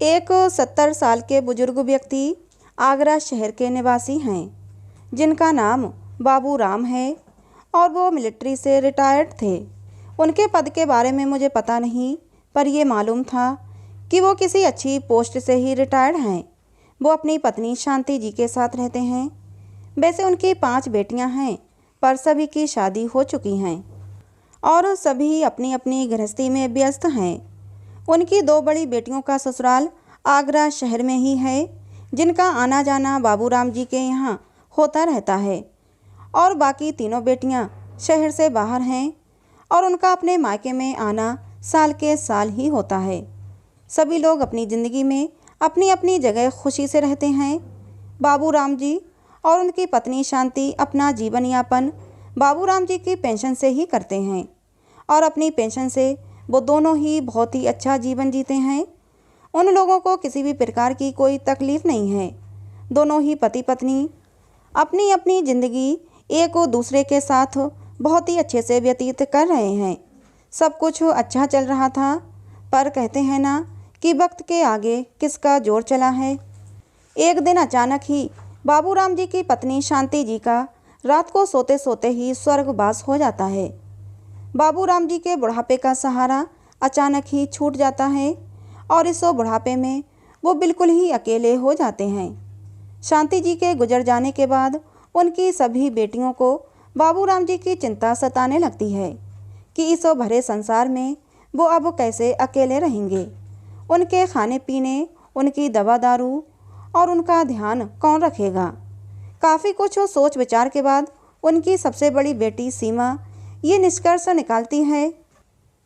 एक 70 साल के बुजुर्ग व्यक्ति आगरा शहर के निवासी हैं, जिनका नाम बाबू राम है और वो मिलिट्री से रिटायर्ड थे। उनके पद के बारे में मुझे पता नहीं, पर ये मालूम था कि वो किसी अच्छी पोस्ट से ही रिटायर्ड हैं। वो अपनी पत्नी शांति जी के साथ रहते हैं। वैसे उनकी 5 बेटियां हैं, पर सभी की शादी हो चुकी हैं और सभी अपनी अपनी गृहस्थी में व्यस्त हैं। उनकी 2 बड़ी बेटियों का ससुराल आगरा शहर में ही है, जिनका आना जाना बाबू राम जी के यहाँ होता रहता है। और बाकी तीनों बेटियां शहर से बाहर हैं और उनका अपने मायके में आना साल के साल ही होता है। सभी लोग अपनी ज़िंदगी में अपनी अपनी जगह खुशी से रहते हैं। बाबू राम जी और उनकी पत्नी शांति अपना जीवन यापन बाबू राम जी की पेंशन से ही करते हैं और अपनी पेंशन से वो दोनों ही बहुत ही अच्छा जीवन जीते हैं। उन लोगों को किसी भी प्रकार की कोई तकलीफ़ नहीं है। दोनों ही पति पत्नी अपनी अपनी ज़िंदगी एक दूसरे के साथ बहुत ही अच्छे से व्यतीत कर रहे हैं। सब कुछ अच्छा चल रहा था, पर कहते हैं ना कि वक्त के आगे किसका जोर चला है। एक दिन अचानक ही बाबू राम जी की पत्नी शांति जी का रात को सोते सोते ही स्वर्गवास हो जाता है। बाबू राम जी के बुढ़ापे का सहारा अचानक ही छूट जाता है और इस बुढ़ापे में वो बिल्कुल ही अकेले हो जाते हैं। शांति जी के गुजर जाने के बाद उनकी सभी बेटियों को बाबू राम जी की चिंता सताने लगती है कि इस भरे संसार में वो अब कैसे अकेले रहेंगे। उनके खाने पीने, उनकी दवा दारू और उनका ध्यान कौन रखेगा। काफ़ी कुछ सोच विचार के बाद उनकी सबसे बड़ी बेटी सीमा ये निष्कर्ष निकालती है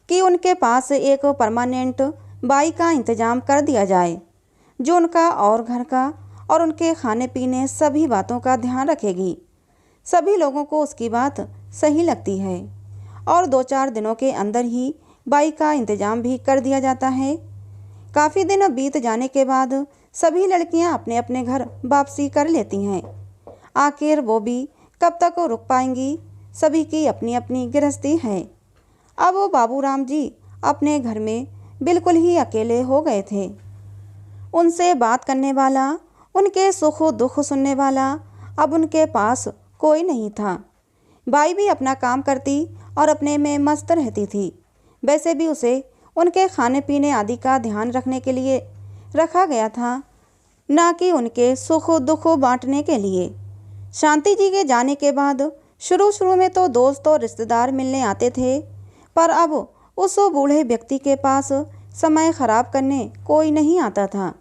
कि उनके पास एक परमानेंट बाई का इंतज़ाम कर दिया जाए, जो उनका और घर का और उनके खाने पीने सभी बातों का ध्यान रखेगी। सभी लोगों को उसकी बात सही लगती है और 2-4 दिनों के अंदर ही बाई का इंतज़ाम भी कर दिया जाता है। काफ़ी दिन बीत जाने के बाद सभी लड़कियां अपने अपने घर वापसी कर लेती हैं। आखिर वो भी कब तक रुक पाएंगी। सभी की अपनी अपनी गृहस्थी है। अब वो बाबू राम जी अपने घर में बिल्कुल ही अकेले हो गए थे। उनसे बात करने वाला, उनके सुख दुख सुनने वाला अब उनके पास कोई नहीं था। बाई भी अपना काम करती और अपने में मस्त रहती थी। वैसे भी उसे उनके खाने पीने आदि का ध्यान रखने के लिए रखा गया था, ना कि उनके सुख दुख बांटने के लिए। शांति जी के जाने के बाद शुरू में तो दोस्त और रिश्तेदार मिलने आते थे, पर अब उस बूढ़े व्यक्ति के पास समय खराब करने कोई नहीं आता था।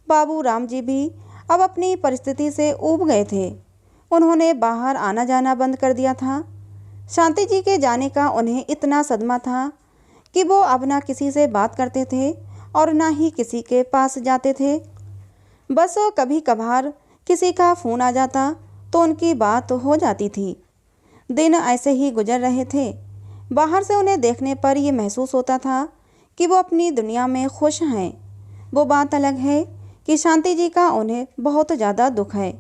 बाबू राम जी भी अब अपनी परिस्थिति से ऊब गए थे। उन्होंने बाहर आना जाना बंद कर दिया था। शांति जी के जाने का उन्हें इतना सदमा था कि वो अब ना किसी से बात करते थे और ना ही किसी के पास जाते थे। बस कभी कभार किसी का फ़ोन आ जाता तो उनकी बात हो जाती थी। दिन ऐसे ही गुजर रहे थे। बाहर से उन्हें देखने पर यह महसूस होता था कि वो अपनी दुनिया में खुश हैं। वो बात अलग है कि शांति जी का उन्हें बहुत ज़्यादा दुख है,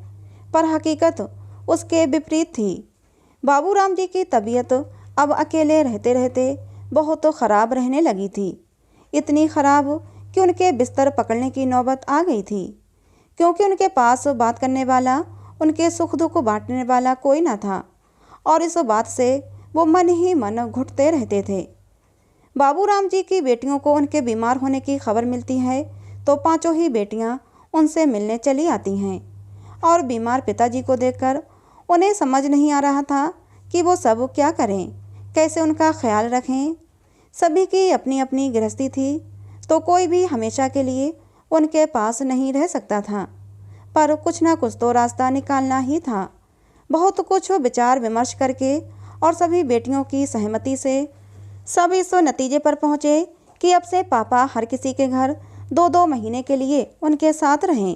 पर हकीकत उसके विपरीत थी। बाबू राम जी की तबीयत अब अकेले रहते रहते बहुत ख़राब रहने लगी थी। इतनी ख़राब कि उनके बिस्तर पकड़ने की नौबत आ गई थी, क्योंकि उनके पास बात करने वाला, उनके सुख दुख बांटने वाला कोई ना था और इस बात से वो मन ही मन घुटते रहते थे। बाबू राम जी की बेटियों को उनके बीमार होने की खबर मिलती है तो 5 ही बेटियां उनसे मिलने चली आती हैं और बीमार पिताजी को देखकर उन्हें समझ नहीं आ रहा था कि वो सब क्या करें, कैसे उनका ख्याल रखें। सभी की अपनी अपनी गृहस्थी थी, तो कोई भी हमेशा के लिए उनके पास नहीं रह सकता था, पर कुछ ना कुछ तो रास्ता निकालना ही था। बहुत कुछ विचार विमर्श करके और सभी बेटियों की सहमति से सब इस नतीजे पर पहुँचे कि अब से पापा हर किसी के घर 2-2 महीने के लिए उनके साथ रहें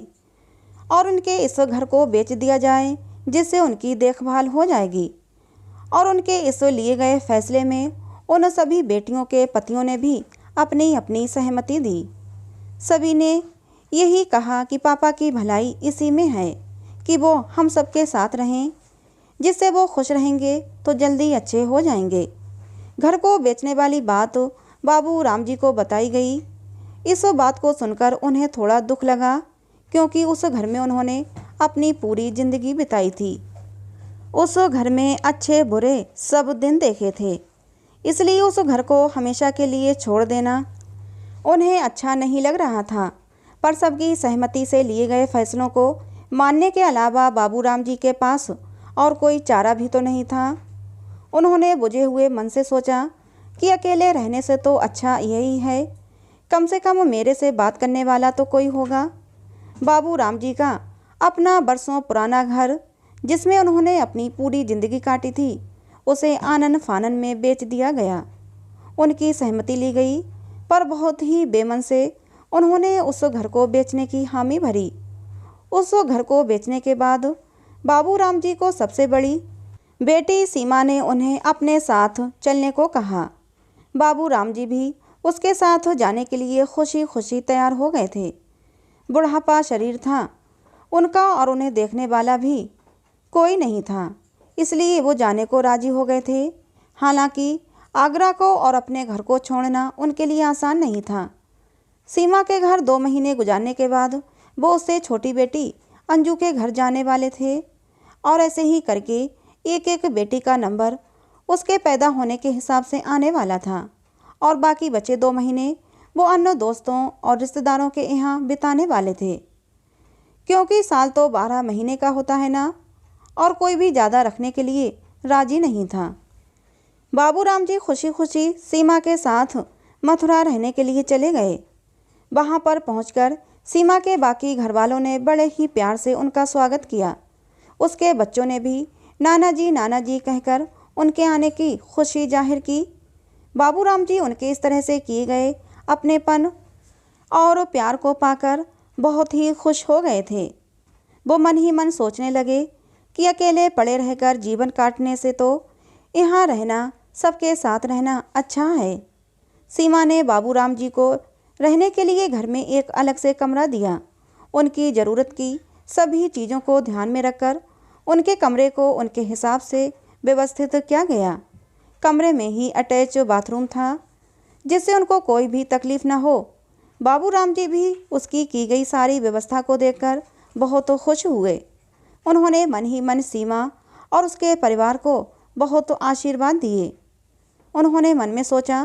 और उनके इस घर को बेच दिया जाए, जिससे उनकी देखभाल हो जाएगी। और उनके इस लिए गए फैसले में उन सभी बेटियों के पतियों ने भी अपनी अपनी सहमति दी। सभी ने यही कहा कि पापा की भलाई इसी में है कि वो हम सबके साथ रहें, जिससे वो खुश रहेंगे तो जल्दी अच्छे हो जाएंगे। घर को बेचने वाली बात बाबू राम जी को बताई गई। इस बात को सुनकर उन्हें थोड़ा दुख लगा, क्योंकि उस घर में उन्होंने अपनी पूरी जिंदगी बिताई थी। उस घर में अच्छे बुरे सब दिन देखे थे, इसलिए उस घर को हमेशा के लिए छोड़ देना उन्हें अच्छा नहीं लग रहा था। पर सबकी सहमति से लिए गए फैसलों को मानने के अलावा बाबूराम जी के पास और कोई चारा भी तो नहीं था। उन्होंने बुझे हुए मन से सोचा कि अकेले रहने से तो अच्छा यही है, कम से कम मेरे से बात करने वाला तो कोई होगा। बाबूराम जी का अपना बरसों पुराना घर, जिसमें उन्होंने अपनी पूरी जिंदगी काटी थी, उसे आनन फानन में बेच दिया गया। उनकी सहमति ली गई, पर बहुत ही बेमन से उन्होंने उस घर को बेचने की हामी भरी। उस घर को बेचने के बाद बाबूराम जी को सबसे बड़ी बेटी सीमा ने उन्हें अपने साथ चलने को कहा। बाबूराम जी भी उसके साथ जाने के लिए खुशी खुशी तैयार हो गए थे। बुढ़ापा शरीर था उनका और उन्हें देखने वाला भी कोई नहीं था, इसलिए वो जाने को राजी हो गए थे। हालांकि आगरा को और अपने घर को छोड़ना उनके लिए आसान नहीं था। सीमा के घर 2 महीने गुजारने के बाद वो उससे छोटी बेटी अंजू के घर जाने वाले थे, और ऐसे ही करके एक एक बेटी का नंबर उसके पैदा होने के हिसाब से आने वाला था, और बाकी बचे 2 महीने वो अन्य दोस्तों और रिश्तेदारों के यहाँ बिताने वाले थे। क्योंकि साल तो 12 महीने का होता है ना, और कोई भी ज़्यादा रखने के लिए राजी नहीं था। बाबूराम जी खुशी खुशी सीमा के साथ मथुरा रहने के लिए चले गए। वहाँ पर पहुंचकर सीमा के बाकी घर वालों ने बड़े ही प्यार से उनका स्वागत किया। उसके बच्चों ने भी नाना जी कहकर उनके आने की खुशी जाहिर की। बाबूराम जी उनके इस तरह से किए गए अपनेपन और प्यार को पाकर बहुत ही खुश हो गए थे। वो मन ही मन सोचने लगे कि अकेले पड़े रहकर जीवन काटने से तो यहाँ रहना, सबके साथ रहना अच्छा है। सीमा ने बाबूराम जी को रहने के लिए घर में एक अलग से कमरा दिया। उनकी ज़रूरत की सभी चीज़ों को ध्यान में रखकर उनके कमरे को उनके हिसाब से व्यवस्थित किया गया। कमरे में ही अटैच बाथरूम था, जिससे उनको कोई भी तकलीफ़ न हो। बाबूराम जी भी उसकी की गई सारी व्यवस्था को देखकर बहुत खुश हुए। उन्होंने मन ही मन सीमा और उसके परिवार को बहुत आशीर्वाद दिए। उन्होंने मन में सोचा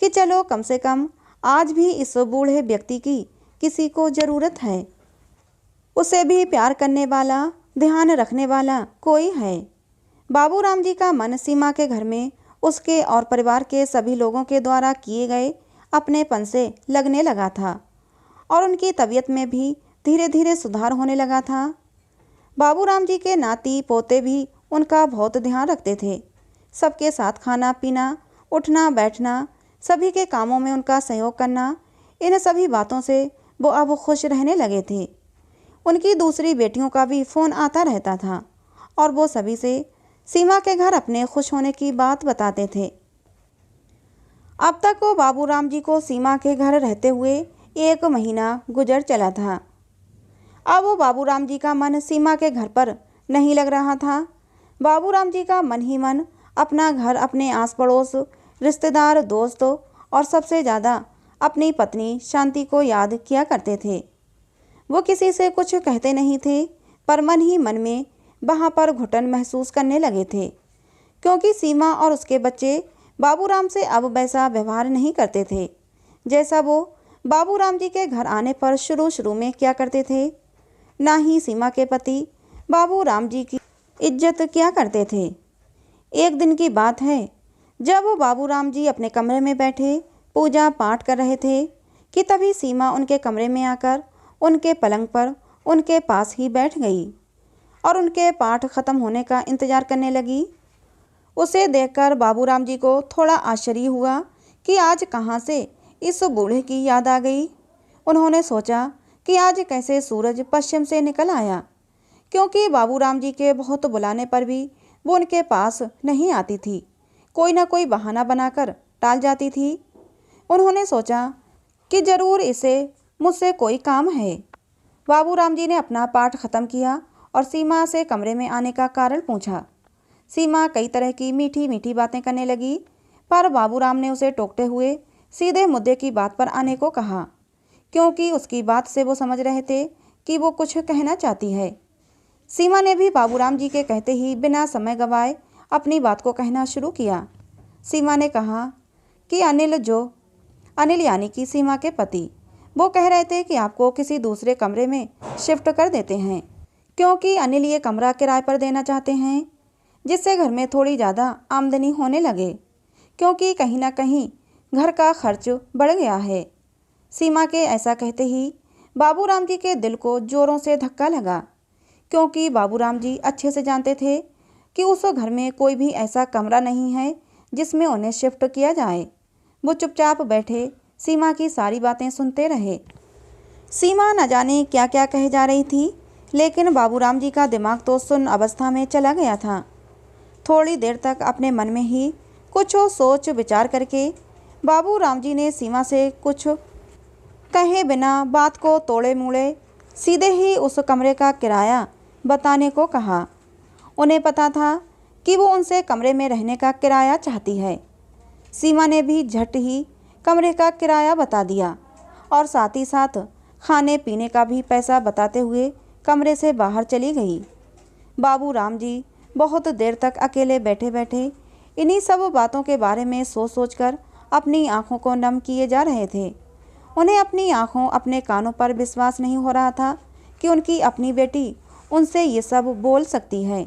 कि चलो कम से कम आज भी इस बूढ़े व्यक्ति की किसी को ज़रूरत है, उसे भी प्यार करने वाला, ध्यान रखने वाला कोई है। बाबूराम जी का मन सीमा के घर में उसके और परिवार के सभी लोगों के द्वारा किए गए अपनेपन से लगने लगा था, और उनकी तबीयत में भी धीरे धीरे सुधार होने लगा था। बाबूराम जी के नाती पोते भी उनका बहुत ध्यान रखते थे। सबके साथ खाना पीना, उठना बैठना, सभी के कामों में उनका सहयोग करना, इन सभी बातों से वो अब खुश रहने लगे थे। उनकी दूसरी बेटियों का भी फ़ोन आता रहता था, और वो सभी से सीमा के घर अपने खुश होने की बात बताते थे। अब तक वो बाबूराम जी को सीमा के घर रहते हुए 1 महीना गुजर चला था। अब वो बाबूराम जी का मन सीमा के घर पर नहीं लग रहा था। बाबूराम जी का मन ही मन अपना घर, अपने आस पड़ोस, रिश्तेदार, दोस्त और सबसे ज़्यादा अपनी पत्नी शांति को याद किया करते थे। वो किसी से कुछ कहते नहीं थे, पर मन ही मन में वहाँ पर घुटन महसूस करने लगे थे, क्योंकि सीमा और उसके बच्चे बाबूराम से अब वैसा व्यवहार नहीं करते थे जैसा वो बाबूराम जी के घर आने पर शुरू में किया करते थे। ना ही सीमा के पति बाबूराम जी की इज्जत किया करते थे। एक दिन की बात है, जब वो बाबूराम जी अपने कमरे में बैठे पूजा पाठ कर रहे थे कि तभी सीमा उनके कमरे में आकर उनके पलंग पर उनके पास ही बैठ गई और उनके पाठ खत्म होने का इंतज़ार करने लगी। उसे देखकर बाबूराम जी को थोड़ा आश्चर्य हुआ कि आज कहाँ से इस बूढ़े की याद आ गई। उन्होंने सोचा कि आज कैसे सूरज पश्चिम से निकल आया, क्योंकि बाबूराम जी के बहुत बुलाने पर भी वो उनके पास नहीं आती थी, कोई ना कोई बहाना बनाकर टाल जाती थी। उन्होंने सोचा कि ज़रूर इसे मुझसे कोई काम है। बाबूराम जी ने अपना पाठ ख़त्म किया और सीमा से कमरे में आने का कारण पूछा। सीमा कई तरह की मीठी मीठी बातें करने लगी, पर बाबूराम ने उसे टोकते हुए सीधे मुद्दे की बात पर आने को कहा। क्योंकि उसकी बात से वो समझ रहे थे कि वो कुछ कहना चाहती है। सीमा ने भी बाबूराम जी के कहते ही बिना समय गंवाए अपनी बात को कहना शुरू किया। सीमा ने कहा कि अनिल यानी कि सीमा के पति, वो कह रहे थे कि आपको किसी दूसरे कमरे में शिफ्ट कर देते हैं, क्योंकि अनिल ये कमरा किराए पर देना चाहते हैं, जिससे घर में थोड़ी ज़्यादा आमदनी होने लगे, क्योंकि कहीं ना कहीं घर का खर्च बढ़ गया है। सीमा के ऐसा कहते ही बाबूराम जी के दिल को जोरों से धक्का लगा, क्योंकि बाबूराम जी अच्छे से जानते थे कि उस घर में कोई भी ऐसा कमरा नहीं है जिसमें उन्हें शिफ्ट किया जाए। वो चुपचाप बैठे सीमा की सारी बातें सुनते रहे। सीमा न जाने क्या क्या कहे जा रही थी, लेकिन बाबूराम जी का दिमाग तो सुन्न अवस्था में चला गया था। थोड़ी देर तक अपने मन में ही कुछ सोच विचार करके बाबूराम जी ने सीमा से कुछ कहे बिना बात को तोड़े मोड़े सीधे ही उस कमरे का किराया बताने को कहा। उन्हें पता था कि वो उनसे कमरे में रहने का किराया चाहती है। सीमा ने भी झट ही कमरे का किराया बता दिया और साथ ही साथ खाने पीने का भी पैसा बताते हुए कमरे से बाहर चली गई। बाबूराम जी बहुत देर तक अकेले बैठे बैठे इन्हीं सब बातों के बारे में सोच सोचकर अपनी आंखों को नम किए जा रहे थे। उन्हें अपनी आंखों अपने कानों पर विश्वास नहीं हो रहा था कि उनकी अपनी बेटी उनसे ये सब बोल सकती है।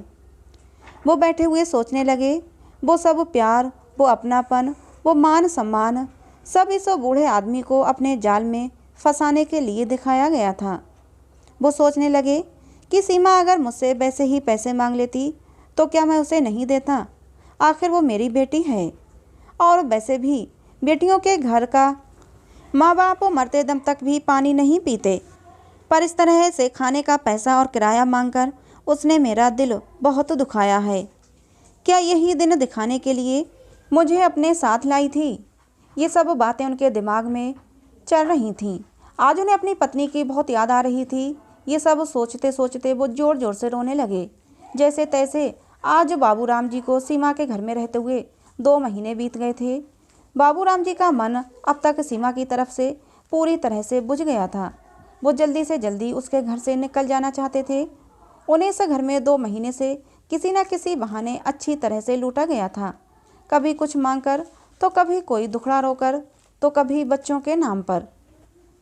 वो बैठे हुए सोचने लगे, वो सब प्यार, वो अपनापन, वो मान सम्मान सब इस बूढ़े आदमी को अपने जाल में फंसाने के लिए दिखाया गया था। वो सोचने लगे कि सीमा अगर मुझसे वैसे ही पैसे मांग लेती तो क्या मैं उसे नहीं देता? आखिर वो मेरी बेटी है, और वैसे भी बेटियों के घर का माँ बाप मरते दम तक भी पानी नहीं पीते, पर इस तरह से खाने का पैसा और किराया मांगकर उसने मेरा दिल बहुत दुखाया है। क्या यही दिन दिखाने के लिए मुझे अपने साथ लाई थी? ये सब बातें उनके दिमाग में चल रही थीं। आज उन्हें अपनी पत्नी की बहुत याद आ रही थी। ये सब सोचते सोचते वो ज़ोर ज़ोर से रोने लगे। जैसे तैसे आज बाबूराम जी को सीमा के घर में रहते हुए 2 महीने बीत गए थे। बाबूराम जी का मन अब तक सीमा की तरफ से पूरी तरह से बुझ गया था। वो जल्दी से जल्दी उसके घर से निकल जाना चाहते थे। उन्हें इस घर में 2 महीने से किसी न किसी बहाने अच्छी तरह से लूटा गया था, कभी कुछ मांगकर, तो कभी कोई दुखड़ा रोकर, तो कभी बच्चों के नाम पर।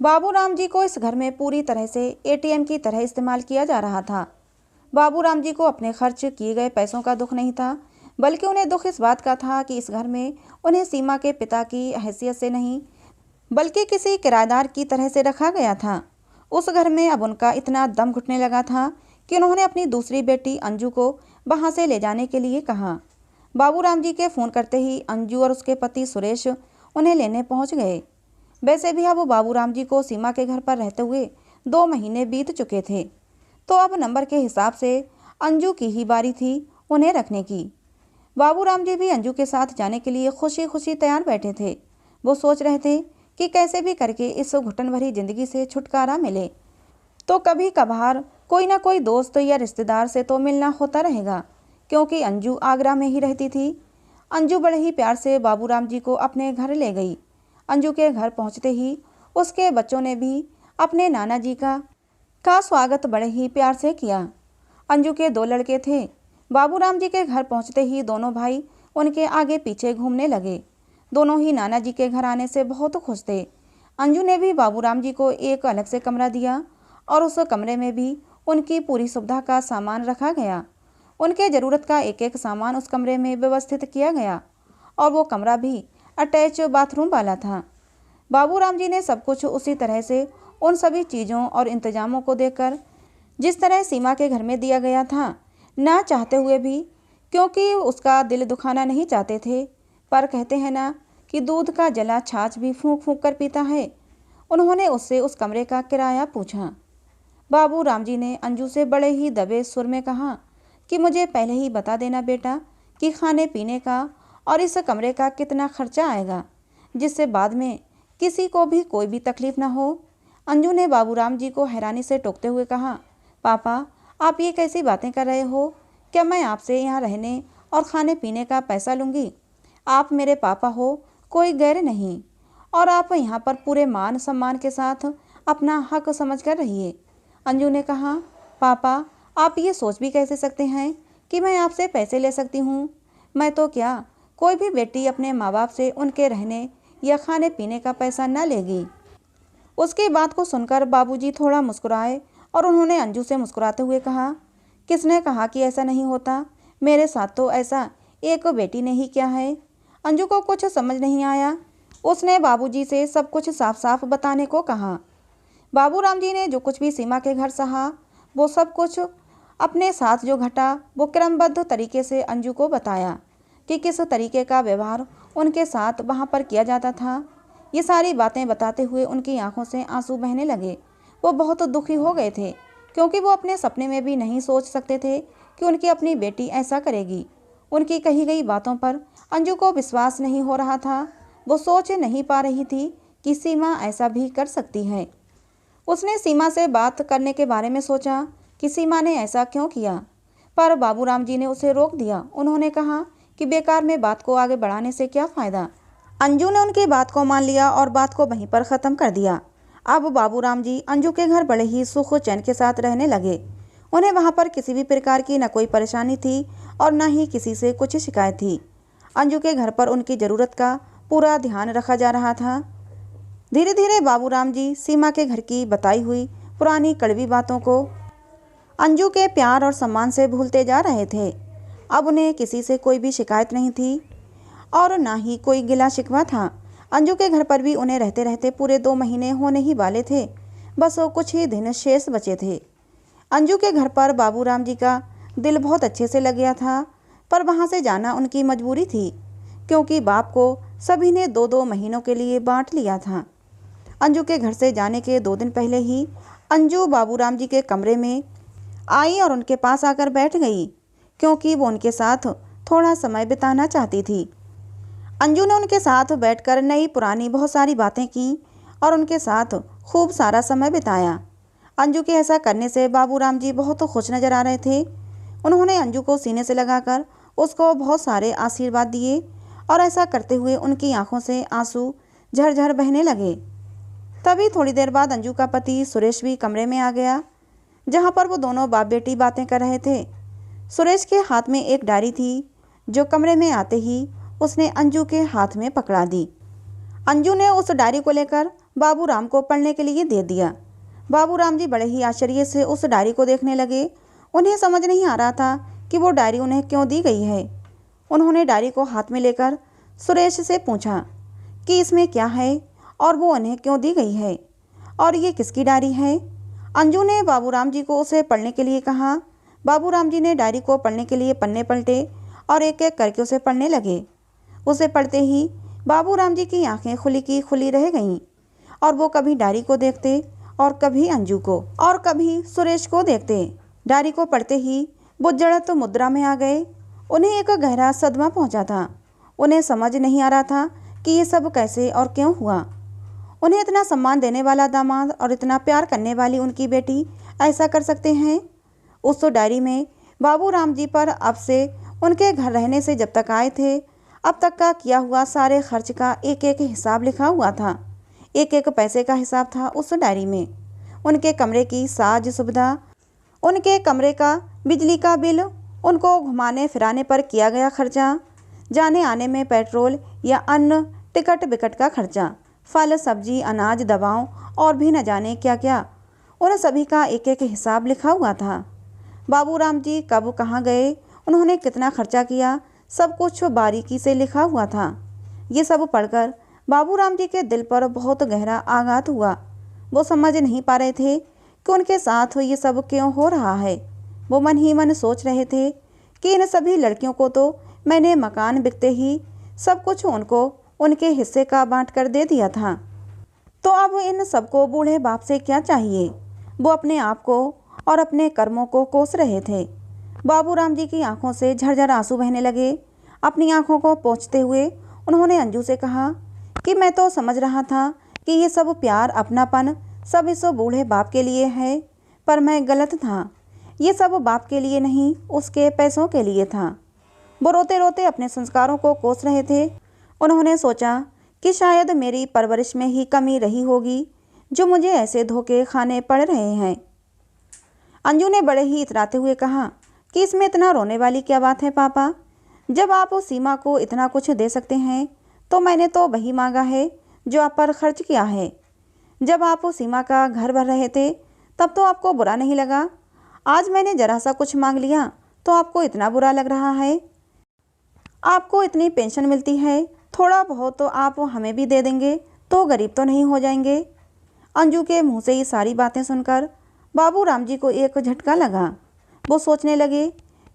बाबूराम जी को इस घर में पूरी तरह से एटीएम की तरह इस्तेमाल किया जा रहा था। बाबूराम जी को अपने खर्च किए गए पैसों का दुख नहीं था, बल्कि उन्हें दुख इस बात का था कि इस घर में उन्हें सीमा के पिता की हैसियत से नहीं, बल्कि किसी किराएदार की तरह से रखा गया था। उस घर में अब उनका इतना दम घुटने लगा था कि उन्होंने अपनी दूसरी बेटी अंजू को वहाँ से ले जाने के लिए कहा। बाबूराम जी के फ़ोन करते ही अंजू और उसके पति सुरेश उन्हें लेने पहुँच गए। वैसे भी अब बाबूराम जी को सीमा के घर पर रहते हुए 2 महीने बीत चुके थे, तो अब नंबर के हिसाब से अंजू की ही बारी थी उन्हें रखने की। बाबूराम जी भी अंजू के साथ जाने के लिए खुशी खुशी तैयार बैठे थे। वो सोच रहे थे कि कैसे भी करके इस घुटन भरी जिंदगी से छुटकारा मिले, तो कभी कभार कोई ना कोई दोस्त या रिश्तेदार से तो मिलना होता रहेगा, क्योंकि अंजू आगरा में ही रहती थी। अंजू बड़े ही प्यार से बाबूराम जी को अपने घर ले गई। अंजू के घर पहुंचते ही उसके बच्चों ने भी अपने नाना जी का स्वागत बड़े ही प्यार से किया। अंजू के 2 लड़के थे। बाबूराम जी के घर पहुंचते ही दोनों भाई उनके आगे पीछे घूमने लगे। दोनों ही नाना जी के घर आने से बहुत खुश थे। अंजू ने भी बाबूराम जी को एक अलग से कमरा दिया और उस कमरे में भी उनकी पूरी सुविधा का सामान रखा गया। उनके ज़रूरत का एक एक सामान उस कमरे में व्यवस्थित किया गया और वो कमरा भी अटैच बाथरूम वाला था। बाबूराम जी ने सब कुछ उसी तरह से उन सभी चीज़ों और इंतजामों को देखकर जिस तरह सीमा के घर में दिया गया था, ना चाहते हुए भी, क्योंकि उसका दिल दुखाना नहीं चाहते थे, पर कहते हैं ना कि दूध का जला छाछ भी फूंक फूंक कर पीता है। उन्होंने उससे उस कमरे का किराया पूछा। बाबूराम जी ने अंजू से बड़े ही दबे सुर में कहा कि मुझे पहले ही बता देना बेटा कि खाने पीने का और इस कमरे का कितना खर्चा आएगा, जिससे बाद में किसी को भी कोई भी तकलीफ ना हो। अंजू ने बाबूराम जी को हैरानी से टोकते हुए कहा, पापा आप ये कैसी बातें कर रहे हो? क्या मैं आपसे यहाँ रहने और खाने पीने का पैसा लूँगी? आप मेरे पापा हो, कोई गैर नहीं, और आप यहाँ पर पूरे मान सम्मान के साथ अपना हक समझकर रहिए। अंजू ने कहा, पापा आप ये सोच भी कैसे सकते हैं कि मैं आपसे पैसे ले सकती हूँ? मैं तो क्या, कोई भी बेटी अपने माँ बाप से उनके रहने या खाने पीने का पैसा न लेगी। उसकी बात को सुनकर बाबूजी थोड़ा मुस्कुराए और उन्होंने अंजू से मुस्कुराते हुए कहा, किसने कहा कि ऐसा नहीं होता? मेरे साथ तो ऐसा एक बेटी ने ही किया है। अंजू को कुछ समझ नहीं आया। उसने बाबूजी से सब कुछ साफ साफ बताने को कहा। बाबूराम जी ने जो कुछ भी सीमा के घर सहा, वो सब कुछ अपने साथ जो घटा वो क्रमबद्ध तरीके से अंजू को बताया कि किस तरीके का व्यवहार उनके साथ वहाँ पर किया जाता था। ये सारी बातें बताते हुए उनकी आंखों से आंसू बहने लगे। वो बहुत दुखी हो गए थे, क्योंकि वो अपने सपने में भी नहीं सोच सकते थे कि उनकी अपनी बेटी ऐसा करेगी। उनकी कही गई बातों पर अंजू को विश्वास नहीं हो रहा था। वो सोच नहीं पा रही थी कि सीमा ऐसा भी कर सकती है। उसने सीमा से बात करने के बारे में सोचा कि सीमा ने ऐसा क्यों किया, पर बाबूराम जी ने उसे रोक दिया। उन्होंने कहा कि बेकार में बात को आगे बढ़ाने से क्या फ़ायदा। अंजू ने उनकी बात को मान लिया और बात को वहीं पर ख़त्म कर दिया। अब बाबूराम जी अंजू के घर बड़े ही सुख चैन के साथ रहने लगे। उन्हें वहाँ पर किसी भी प्रकार की न कोई परेशानी थी और न ही किसी से कुछ शिकायत थी। अंजू के घर पर उनकी ज़रूरत का पूरा ध्यान रखा जा रहा था। धीरे धीरे बाबूराम जी सीमा के घर की बताई हुई पुरानी कड़वी बातों को अंजू के प्यार और सम्मान से भूलते जा रहे थे। अब उन्हें किसी से कोई भी शिकायत नहीं थी और ना ही कोई गिला शिकवा था। अंजू के घर पर भी उन्हें रहते रहते पूरे 2 महीने होने ही वाले थे। बस वो कुछ ही दिन शेष बचे थे। अंजू के घर पर बाबूराम जी का दिल बहुत अच्छे से लग गया था, पर वहाँ से जाना उनकी मजबूरी थी, क्योंकि बाप को सभी ने 2-2 महीनों के लिए बांट लिया था। अंजू के घर से जाने के 2 दिन पहले ही अंजू बाबूराम जी के कमरे में आई और उनके पास आकर बैठ गई, क्योंकि वो उनके साथ थोड़ा समय बिताना चाहती थी। अंजू ने उनके साथ बैठकर नई पुरानी बहुत सारी बातें की और उनके साथ खूब सारा समय बिताया। अंजू के ऐसा करने से बाबूराम जी बहुत खुश नज़र आ रहे थे। उन्होंने अंजू को सीने से लगाकर उसको बहुत सारे आशीर्वाद दिए और ऐसा करते हुए उनकी आंखों से आंसू झरझर बहने लगे। तभी थोड़ी देर बाद अंजू का पति सुरेश भी कमरे में आ गया, जहाँ पर वो दोनों बाप बेटी बातें कर रहे थे। सुरेश के हाथ में एक डायरी थी, जो कमरे में आते ही उसने अंजू के हाथ में पकड़ा दी। अंजू ने उस डायरी को लेकर बाबूराम को पढ़ने के लिए दे दिया। बाबूराम जी बड़े ही आश्चर्य से उस डायरी को देखने लगे। उन्हें समझ नहीं आ रहा था कि वो डायरी उन्हें क्यों दी गई है। उन्होंने डायरी को हाथ में लेकर सुरेश से पूछा कि इसमें क्या है और वो उन्हें क्यों दी गई है और ये किसकी डायरी है। अंजू ने बाबूराम जी को उसे पढ़ने के लिए कहा। बाबूराम जी ने डायरी को पढ़ने के लिए पन्ने पलटे और एक एक करके उसे पढ़ने लगे। उसे पढ़ते ही बाबूराम जी की आंखें खुली की खुली रह गईं और वो कभी डायरी को देखते और कभी अंजू को और कभी सुरेश को देखते। डायरी को पढ़ते ही वो जड़त मुद्रा में आ गए। उन्हें एक गहरा सदमा पहुंचा था। उन्हें समझ नहीं आ रहा था कि ये सब कैसे और क्यों हुआ। उन्हें इतना सम्मान देने वाला दामाद और इतना प्यार करने वाली उनकी बेटी ऐसा कर सकते हैं। उस डायरी में बाबूराम जी पर अब से उनके घर रहने से जब तक आए थे अब तक का किया हुआ सारे खर्च का एक एक हिसाब लिखा हुआ था। एक एक पैसे का हिसाब था उस डायरी में। उनके कमरे की साज सुविधा, उनके कमरे का बिजली का बिल, उनको घुमाने फिराने पर किया गया खर्चा, जाने आने में पेट्रोल या अन्य टिकट बिकट का खर्चा, फल सब्जी अनाज दवाओं और भी न जाने क्या क्या, उन सभी का एक एक हिसाब लिखा हुआ था। बाबूराम जी कब कहाँ गए, उन्होंने कितना खर्चा किया, सब कुछ बारीकी से लिखा हुआ था। ये सब पढ़कर बाबूराम जी के दिल पर बहुत गहरा आघात हुआ। वो समझ नहीं पा रहे थे कि उनके साथ ये सब क्यों हो रहा है। वो मन ही मन सोच रहे थे कि इन सभी लड़कियों को तो मैंने मकान बिकते ही सब कुछ उनको उनके हिस्से का बांट कर दे दिया था, तो अब इन सबको बूढ़े बाप से क्या चाहिए। वो अपने आप को और अपने कर्मों को कोस रहे थे। बाबूराम जी की आंखों से झरझर आंसू बहने लगे। अपनी आंखों को पोंछते हुए उन्होंने अंजू से कहा कि मैं तो समझ रहा था कि ये सब प्यार अपनापन सब इस बूढ़े बाप के लिए है, पर मैं गलत था। ये सब बाप के लिए नहीं, उसके पैसों के लिए था। वो रोते रोते अपने संस्कारों को कोस रहे थे। उन्होंने सोचा कि शायद मेरी परवरिश में ही कमी रही होगी। जो मुझे ऐसे धोखे खाने पड़ रहे हैं। अंजू ने बड़े ही इतराते हुए कहा कि इसमें इतना रोने वाली क्या बात है पापा। जब आप उस सीमा को इतना कुछ दे सकते हैं तो मैंने तो वही मांगा है जो आप पर खर्च किया है। जब आप उस सीमा का घर भर रहे थे तब तो आपको बुरा नहीं लगा। आज मैंने जरा सा कुछ मांग लिया तो आपको इतना बुरा लग रहा है। आपको इतनी पेंशन मिलती है, थोड़ा बहुत तो आप हमें भी दे देंगे तो गरीब तो नहीं हो जाएंगे। अंजू के मुंह से ये सारी बातें सुनकर बाबू राम जी को एक झटका लगा। वो सोचने लगे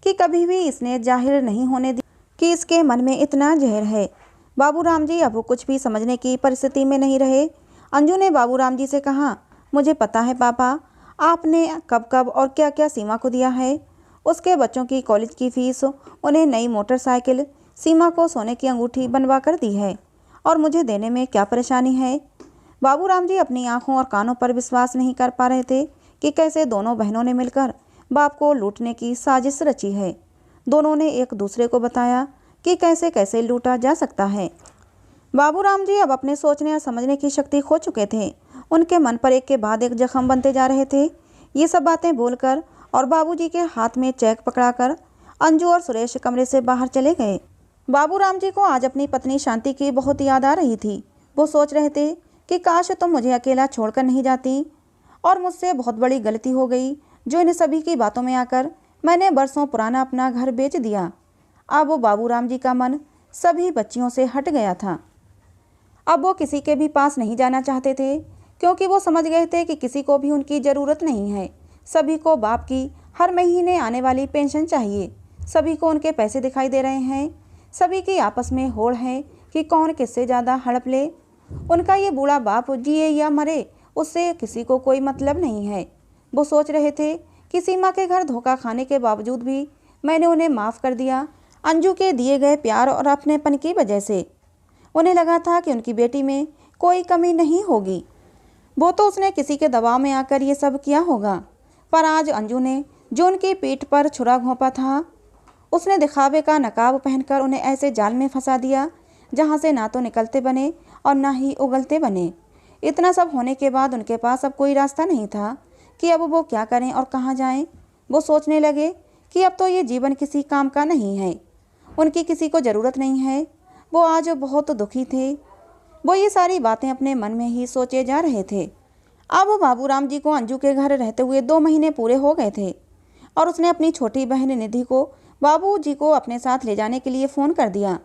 कि कभी भी इसने जाहिर नहीं होने दी कि इसके मन में इतना जहर है। बाबू राम जी अब कुछ भी समझने की परिस्थिति में नहीं रहे। अंजू ने बाबू राम जी से कहा, मुझे पता है पापा, आपने कब कब और क्या क्या सीमा को दिया है। उसके बच्चों की कॉलेज की फीस, उन्हें नई मोटरसाइकिल, सीमा को सोने की अंगूठी बनवा कर दी है और मुझे देने में क्या परेशानी है। बाबू राम जी अपनी आंखों और कानों पर विश्वास नहीं कर पा रहे थे कि कैसे दोनों बहनों ने मिलकर बाप को लूटने की साजिश रची है। दोनों ने एक दूसरे को बताया कि कैसे कैसे लूटा जा सकता है। बाबू राम जी अब अपने सोचने और समझने की शक्ति खो चुके थे। उनके मन पर एक के बाद एक जख्म बनते जा रहे थे। ये सब बातें बोलकर और बाबूजी के हाथ में चेक पकड़ाकर अंजू और सुरेश कमरे से बाहर चले गए। बाबू राम जी को आज अपनी पत्नी शांति की बहुत याद आ रही थी। वो सोच रहे थे कि काश तुम मुझे अकेला छोड़कर नहीं जाती और मुझसे बहुत बड़ी गलती हो गई जो इन सभी की बातों में आकर मैंने बरसों पुराना अपना घर बेच दिया। अब वो बाबू राम जी का मन सभी बच्चियों से हट गया था। अब वो किसी के भी पास नहीं जाना चाहते थे क्योंकि वो समझ गए थे कि किसी को भी उनकी ज़रूरत नहीं है। सभी को बाप की हर महीने आने वाली पेंशन चाहिए। सभी को उनके पैसे दिखाई दे रहे हैं। सभी की आपस में होड़ है कि कौन किससे ज़्यादा हड़प ले। उनका ये बूढ़ा बाप जिए या मरे उससे किसी को कोई मतलब नहीं है। वो सोच रहे थे कि सीमा के घर धोखा खाने के बावजूद भी मैंने उन्हें माफ़ कर दिया, अंजू के दिए गए प्यार और अपनेपन की वजह से। उन्हें लगा था कि उनकी बेटी में कोई कमी नहीं होगी। वो तो उसने किसी के दबाव में आकर ये सब किया होगा। पर आज अंजू ने जो उनकी पीठ पर छुरा घोंपा था, उसने दिखावे का नकाब पहनकर उन्हें ऐसे जाल में फंसा दिया जहाँ से ना तो निकलते बने और ना ही उगलते बने। इतना सब होने के बाद उनके पास अब कोई रास्ता नहीं था कि अब वो क्या करें और कहाँ जाएं। वो सोचने लगे कि अब तो ये जीवन किसी काम का नहीं है, उनकी किसी को ज़रूरत नहीं है। वो आज बहुत दुखी थे। वो ये सारी बातें अपने मन में ही सोचे जा रहे थे। अब बाबू राम जी को अंजू के घर रहते हुए 2 महीने पूरे हो गए थे और उसने अपनी छोटी बहन निधि को बाबू जी को अपने साथ ले जाने के लिए फ़ोन कर दिया।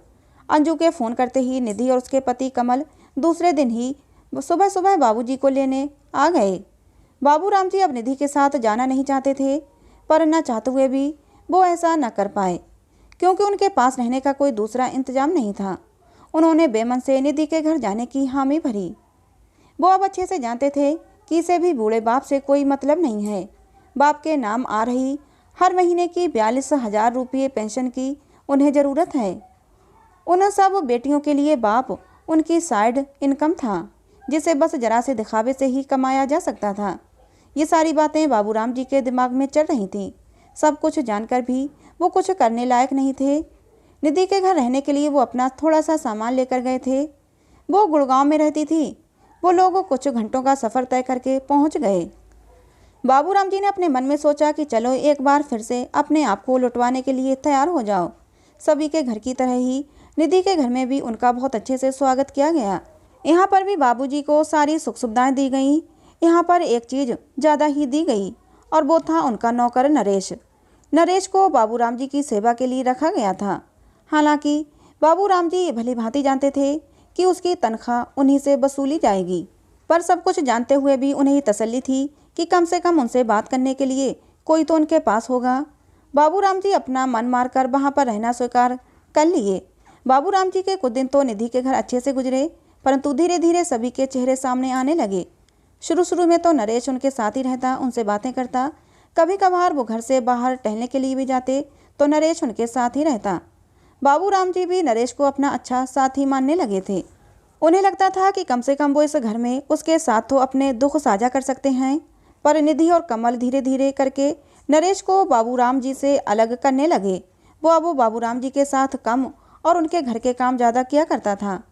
अंजू के फ़ोन करते ही निधि और उसके पति कमल दूसरे दिन ही सुबह सुबह बाबूजी को लेने आ गए। बाबू राम जी अब निधि के साथ जाना नहीं चाहते थे, पर न चाहते हुए भी वो ऐसा न कर पाए क्योंकि उनके पास रहने का कोई दूसरा इंतजाम नहीं था। उन्होंने बेमन से निधि के घर जाने की हामी भरी। वो अब अच्छे से जानते थे कि इसे भी बूढ़े बाप से कोई मतलब नहीं है। बाप के नाम आ रही हर महीने की 42,000 रुपये पेंशन की उन्हें ज़रूरत है। उन सब बेटियों के लिए बाप उनकी साइड इनकम था जिसे बस जरा से दिखावे से ही कमाया जा सकता था। ये सारी बातें बाबू राम जी के दिमाग में चल रही थीं। सब कुछ जानकर भी वो कुछ करने लायक नहीं थे। निधि के घर रहने के लिए वो अपना थोड़ा सा सामान लेकर गए थे। वो गुड़गांव में रहती थी। वो लोग कुछ घंटों का सफ़र तय करके पहुंच गए। बाबू राम जी ने अपने मन में सोचा कि चलो एक बार फिर से अपने आप को लुटवाने के लिए तैयार हो जाओ। सभी के घर की तरह ही निधि के घर में भी उनका बहुत अच्छे से स्वागत किया गया। यहाँ पर भी बाबूजी को सारी सुख सुविधाएं दी गईं। यहाँ पर एक चीज़ ज़्यादा ही दी गई और वो था उनका नौकर नरेश। नरेश को बाबू राम जी की सेवा के लिए रखा गया था। हालांकि बाबू राम जी भली भांति जानते थे कि उसकी तनख्वाह उन्हीं से वसूली जाएगी, पर सब कुछ जानते हुए भी उन्हें ही तसल्ली थी कि कम से कम उनसे बात करने के लिए कोई तो उनके पास होगा। बाबू राम जी अपना मन मारकर वहाँ पर रहना स्वीकार कर लिए। बाबू राम जी के कुछ दिन तो निधि के घर अच्छे से गुजरे, परंतु धीरे धीरे सभी के चेहरे सामने आने लगे। शुरू में तो नरेश उनके साथ ही रहता, उनसे बातें करता। कभी कभार वो घर से बाहर टहलने के लिए भी जाते तो नरेश उनके साथ ही रहता। बाबू राम जी भी नरेश को अपना अच्छा साथी मानने लगे थे। उन्हें लगता था कि कम से कम वो इस घर में उसके साथ तो अपने दुख साझा कर सकते हैं। पर निधि और कमल धीरे धीरे करके नरेश को बाबू राम जी से अलग करने लगे। वो अब बाबू राम जी के साथ कम और उनके घर के काम ज़्यादा किया करता था।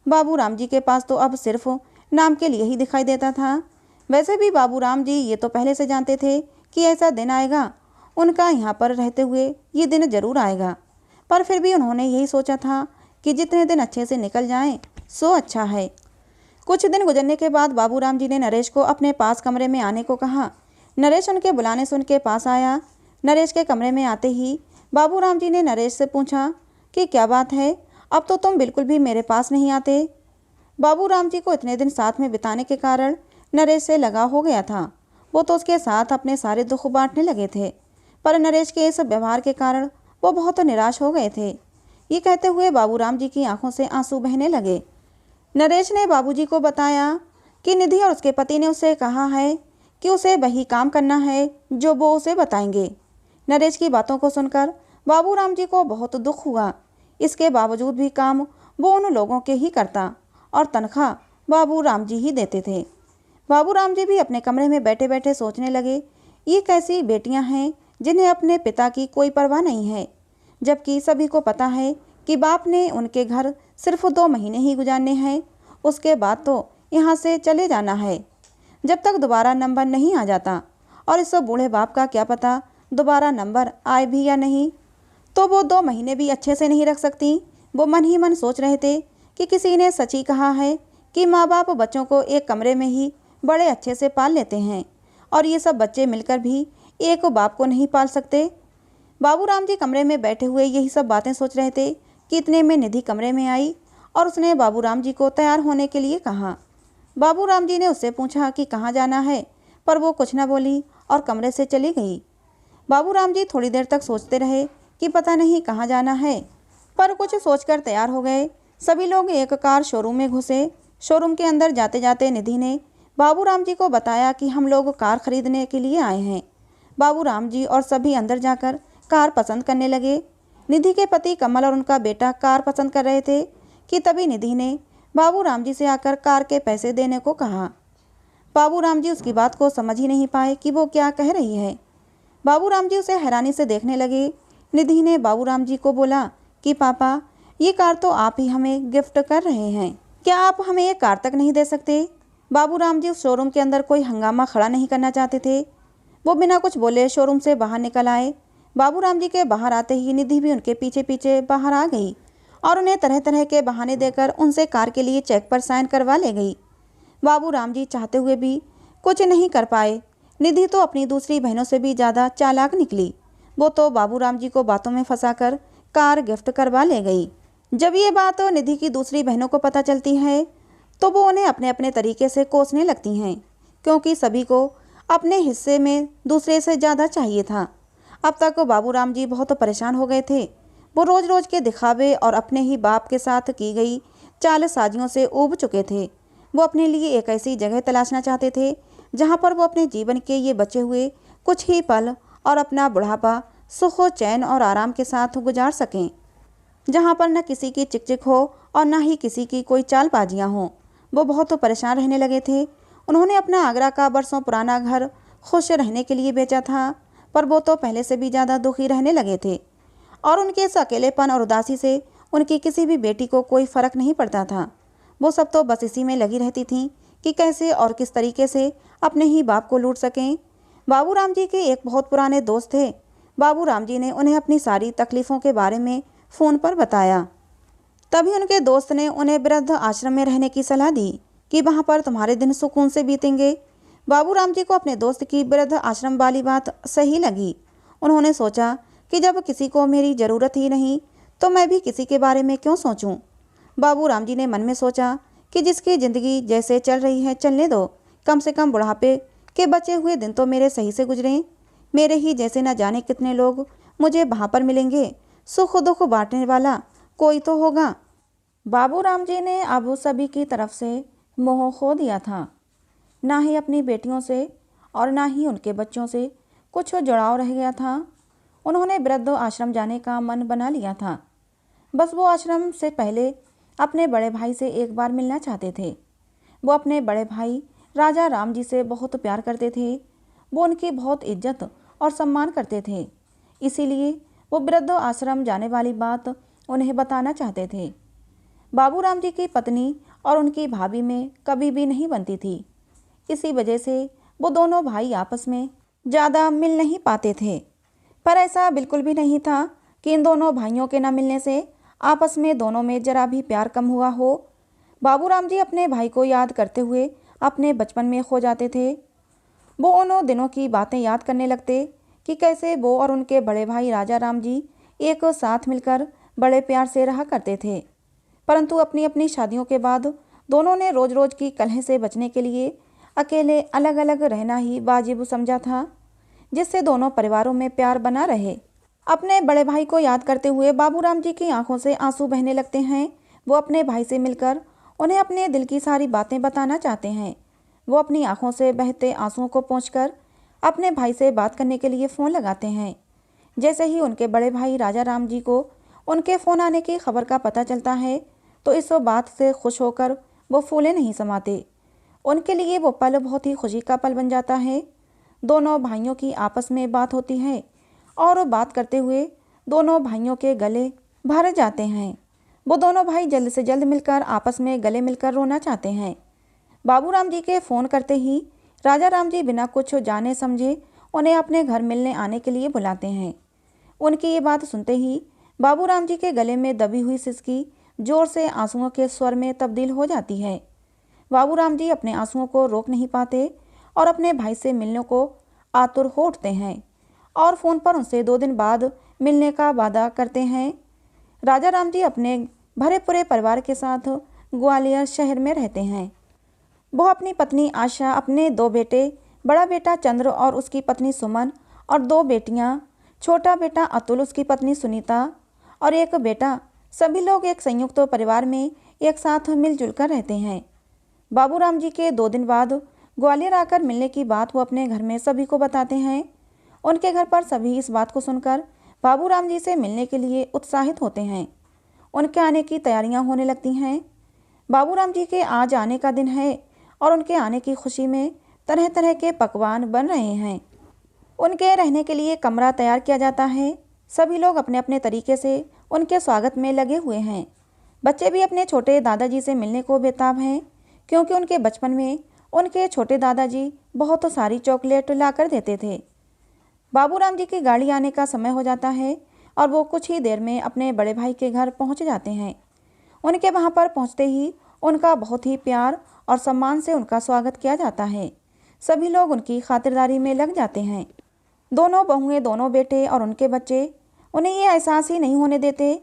बाबू राम जी के पास तो अब सिर्फ नाम के लिए ही दिखाई देता था। वैसे भी बाबूराम जी ये तो पहले से जानते थे कि ऐसा दिन आएगा, उनका यहाँ पर रहते हुए ये दिन जरूर आएगा। पर फिर भी उन्होंने यही सोचा था कि जितने दिन अच्छे से निकल जाएं सो अच्छा है। कुछ दिन गुजरने के बाद बाबूराम जी ने नरेश को अपने पास कमरे में आने को कहा। नरेश उनके बुलाने से उनके पास आया। नरेश के कमरे में आते ही बाबूराम जी ने नरेश से पूछा कि क्या बात है, अब तो तुम बिल्कुल भी मेरे पास नहीं आते। बाबूराम जी को इतने दिन साथ में बिताने के कारण नरेश से लगाव हो गया था। वो तो उसके साथ अपने सारे दुख बांटने लगे थे, पर नरेश के इस व्यवहार के कारण वो बहुत निराश हो गए थे। ये कहते हुए बाबूराम जी की आंखों से आंसू बहने लगे। नरेश ने बाबूजी को बताया कि निधि और उसके पति ने उसे कहा है कि उसे वही काम करना है जो वो उसे बताएंगे। नरेश की बातों को सुनकर बाबूराम जी को बहुत दुख हुआ। इसके बावजूद भी काम वो उन लोगों के ही करता और तनख्वाह बाबूराम जी ही देते थे। बाबूराम जी भी अपने कमरे में बैठे बैठे सोचने लगे, ये कैसी बेटियां हैं जिन्हें अपने पिता की कोई परवाह नहीं है, जबकि सभी को पता है कि बाप ने उनके घर सिर्फ 2 महीने ही गुजारने हैं, उसके बाद तो यहाँ से चले जाना है जब तक दोबारा नंबर नहीं आ जाता। और इस बूढ़े बाप का क्या पता दोबारा नंबर आए भी या नहीं, तो वो 2 महीने भी अच्छे से नहीं रख सकती। वो मन ही मन सोच रहे थे कि किसी ने सच ही कहा है कि माँ बाप बच्चों को एक कमरे में ही बड़े अच्छे से पाल लेते हैं, और ये सब बच्चे मिलकर भी एक बाप को नहीं पाल सकते। बाबूराम जी कमरे में बैठे हुए यही सब बातें सोच रहे थे कि इतने में निधि कमरे में आई और उसने बाबूराम जी को तैयार होने के लिए कहा। बाबूराम जी ने उससे पूछा कि कहाँ जाना है, पर वो कुछ न बोली और कमरे से चली गई। बाबूराम जी थोड़ी देर तक सोचते रहे कि पता नहीं कहाँ जाना है, पर कुछ सोचकर तैयार हो गए। सभी लोग एक कार शोरूम में घुसे। शोरूम के अंदर जाते जाते निधि ने बाबूराम जी को बताया कि हम लोग कार खरीदने के लिए आए हैं। बाबूराम जी और सभी अंदर जाकर कार पसंद करने लगे। निधि के पति कमल और उनका बेटा कार पसंद कर रहे थे कि तभी निधि ने बाबूराम जी से आकर कार के पैसे देने को कहा। बाबूराम जी उसकी बात को समझ ही नहीं पाए कि वो क्या कह रही है। बाबूराम जी उसे हैरानी से देखने लगे। निधि ने बाबूराम जी को बोला कि पापा, ये कार तो आप ही हमें गिफ्ट कर रहे हैं, क्या आप हमें ये कार तक नहीं दे सकते। बाबूराम जी उस शोरूम के अंदर कोई हंगामा खड़ा नहीं करना चाहते थे। वो बिना कुछ बोले शोरूम से बाहर निकल आए। बाबूराम जी के बाहर आते ही निधि भी उनके पीछे पीछे बाहर आ गई और उन्हें तरह तरह के बहाने देकर उनसे कार के लिए चेक पर साइन करवा ले गई। बाबूराम जी चाहते हुए भी कुछ नहीं कर पाए। निधि तो अपनी दूसरी बहनों से भी ज़्यादा चालाक निकली। वो तो बाबूराम जी को बातों में फंसाकर कार गिफ्ट करवा ले गई। जब ये बात निधि की दूसरी बहनों को पता चलती है तो वो उन्हें अपने अपने तरीके से कोसने लगती हैं, क्योंकि सभी को अपने हिस्से में दूसरे से ज़्यादा चाहिए था। अब तक बाबूराम जी बहुत परेशान हो गए थे। वो रोज़ रोज़ के दिखावे और अपने ही बाप के साथ की गई चालसाजियों से ऊब चुके थे। वो अपने लिए एक ऐसी जगह तलाशना चाहते थे जहाँ पर वो अपने जीवन के ये बचे हुए कुछ ही पल और अपना बुढ़ापा सुख चैन और आराम के साथ गुजार सकें, जहाँ पर न किसी की चिकचिक हो और न ही किसी की कोई चालबाजियाँ हों। वो बहुत परेशान रहने लगे थे। उन्होंने अपना आगरा का बरसों पुराना घर खुश रहने के लिए बेचा था, पर वो तो पहले से भी ज़्यादा दुखी रहने लगे थे और उनके इस अकेलेपन और उदासी से उनकी किसी भी बेटी को कोई फ़र्क नहीं पड़ता था। वो सब तो बस इसी में लगी रहती थीं कि कैसे और किस तरीके से अपने ही बाप को लूट सकें। बाबूराम जी के एक बहुत पुराने दोस्त थे। बाबूराम जी ने उन्हें अपनी सारी तकलीफ़ों के बारे में फ़ोन पर बताया। तभी उनके दोस्त ने उन्हें वृद्ध आश्रम में रहने की सलाह दी कि वहाँ पर तुम्हारे दिन सुकून से बीतेंगे। बाबूराम जी को अपने दोस्त की वृद्ध आश्रम वाली बात सही लगी। उन्होंने सोचा कि जब किसी को मेरी ज़रूरत ही नहीं तो मैं भी किसी के बारे में क्यों सोचूं। बाबूराम जी ने मन में सोचा कि जिसकी ज़िंदगी जैसे चल रही है चलने दो, कम से कम बुढ़ापे के बचे हुए दिन तो मेरे सही से गुजरें। मेरे ही जैसे न जाने कितने लोग मुझे वहाँ पर मिलेंगे, सुख दुख बांटने वाला कोई तो होगा। बाबूराम जी ने अब सभी की तरफ से मोह खो दिया था। ना ही अपनी बेटियों से और ना ही उनके बच्चों से कुछ जुड़ाव रह गया था। उन्होंने वृद्ध आश्रम जाने का मन बना लिया था। बस वो आश्रम से पहले अपने बड़े भाई से एक बार मिलना चाहते थे। वो अपने बड़े भाई राजा राम जी से बहुत प्यार करते थे। वो उनकी बहुत इज्जत और सम्मान करते थे, इसीलिए वो वृद्ध आश्रम जाने वाली बात उन्हें बताना चाहते थे। बाबूराम जी की पत्नी और उनकी भाभी में कभी भी नहीं बनती थी। इसी वजह से वो दोनों भाई आपस में ज़्यादा मिल नहीं पाते थे। पर ऐसा बिल्कुल भी नहीं था कि इन दोनों भाइयों के न मिलने से आपस में दोनों में जरा भी प्यार कम हुआ हो। बाबूराम जी अपने भाई को याद करते हुए अपने बचपन में खो जाते थे। वो उन दिनों की बातें याद करने लगते कि कैसे वो और उनके बड़े भाई राजा राम जी एक साथ मिलकर बड़े प्यार से रहा करते थे। परंतु अपनी अपनी शादियों के बाद दोनों ने रोज रोज की कलह से बचने के लिए अकेले अलग अलग रहना ही वाजिब समझा था, जिससे दोनों परिवारों में प्यार बना रहे। अपने बड़े भाई को याद करते हुए बाबूराम जी की आंखों से आंसू बहने लगते हैं। वो अपने भाई से मिलकर उन्हें अपने दिल की सारी बातें बताना चाहते हैं। वो अपनी आंखों से बहते आंसुओं को पोंछकर अपने भाई से बात करने के लिए फ़ोन लगाते हैं। जैसे ही उनके बड़े भाई राजा राम जी को उनके फ़ोन आने की खबर का पता चलता है तो इस बात से खुश होकर वो फूले नहीं समाते। उनके लिए वो पल बहुत ही खुशी का पल बन जाता है। दोनों भाइयों की आपस में बात होती है और बात करते हुए दोनों भाइयों के गले भर जाते हैं। वो दोनों भाई जल्द से जल्द मिलकर आपस में गले मिलकर रोना चाहते हैं। बाबूराम जी के फ़ोन करते ही राजा राम जी बिना कुछ जाने समझे उन्हें अपने घर मिलने आने के लिए बुलाते हैं। उनकी ये बात सुनते ही बाबूराम जी के गले में दबी हुई सिसकी जोर से आंसुओं के स्वर में तब्दील हो जाती है। बाबूराम जी अपने आंसुओं को रोक नहीं पाते और अपने भाई से मिलने को आतुर हो उठते हैं और फ़ोन पर उनसे 2 दिन बाद मिलने का वादा करते हैं। राजा राम जी अपने भरे पूरे परिवार के साथ ग्वालियर शहर में रहते हैं। वो अपनी पत्नी आशा, अपने 2 बेटे, बड़ा बेटा चंद्र और उसकी पत्नी सुमन और 2 बेटियां, छोटा बेटा अतुल, उसकी पत्नी सुनीता और एक बेटा, सभी लोग एक संयुक्त परिवार में एक साथ मिलजुल कर रहते हैं। बाबूराम जी के 2 दिन बाद ग्वालियर आकर मिलने की बात वो अपने घर में सभी को बताते हैं। उनके घर पर सभी इस बात को सुनकर बाबूराम जी से मिलने के लिए उत्साहित होते हैं। उनके आने की तैयारियां होने लगती हैं। बाबूराम जी के आज आने का दिन है और उनके आने की खुशी में तरह तरह के पकवान बन रहे हैं। उनके रहने के लिए कमरा तैयार किया जाता है। सभी लोग अपने अपने तरीके से उनके स्वागत में लगे हुए हैं। बच्चे भी अपने छोटे दादाजी से मिलने को बेताब हैं, क्योंकि उनके बचपन में उनके छोटे दादाजी बहुत सारी चॉकलेट ला कर देते थे। बाबूराम जी की गाड़ी आने का समय हो जाता है और वो कुछ ही देर में अपने बड़े भाई के घर पहुंच जाते हैं। उनके वहां पर पहुंचते ही उनका बहुत ही प्यार और सम्मान से उनका स्वागत किया जाता है। सभी लोग उनकी खातिरदारी में लग जाते हैं। दोनों बहुएं, दोनों बेटे और उनके बच्चे उन्हें ये एहसास ही नहीं होने देते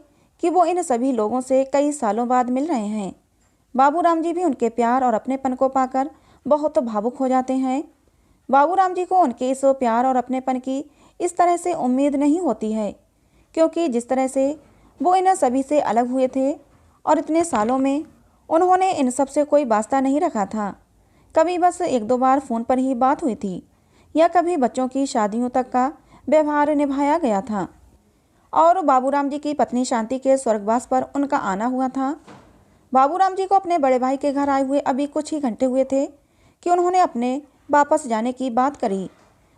कि वो इन सभी लोगों से कई सालों बाद मिल रहे हैं। बाबूराम जी भी उनके प्यार और अपनेपन को पाकर बहुत भावुक हो जाते हैं। बाबूराम जी को उनके इस प्यार और अपनेपन की इस तरह से उम्मीद नहीं होती है, क्योंकि जिस तरह से वो इन सभी से अलग हुए थे और इतने सालों में उन्होंने इन सब से कोई वास्ता नहीं रखा था। कभी बस 1-2 बार फ़ोन पर ही बात हुई थी या कभी बच्चों की शादियों तक का व्यवहार निभाया गया था। और बाबूराम जी की पत्नी शांति के स्वर्गवास पर उनका आना हुआ था। बाबूराम जी को अपने बड़े भाई के घर आए हुए अभी कुछ ही घंटे हुए थे कि उन्होंने अपने वापस जाने की बात करी।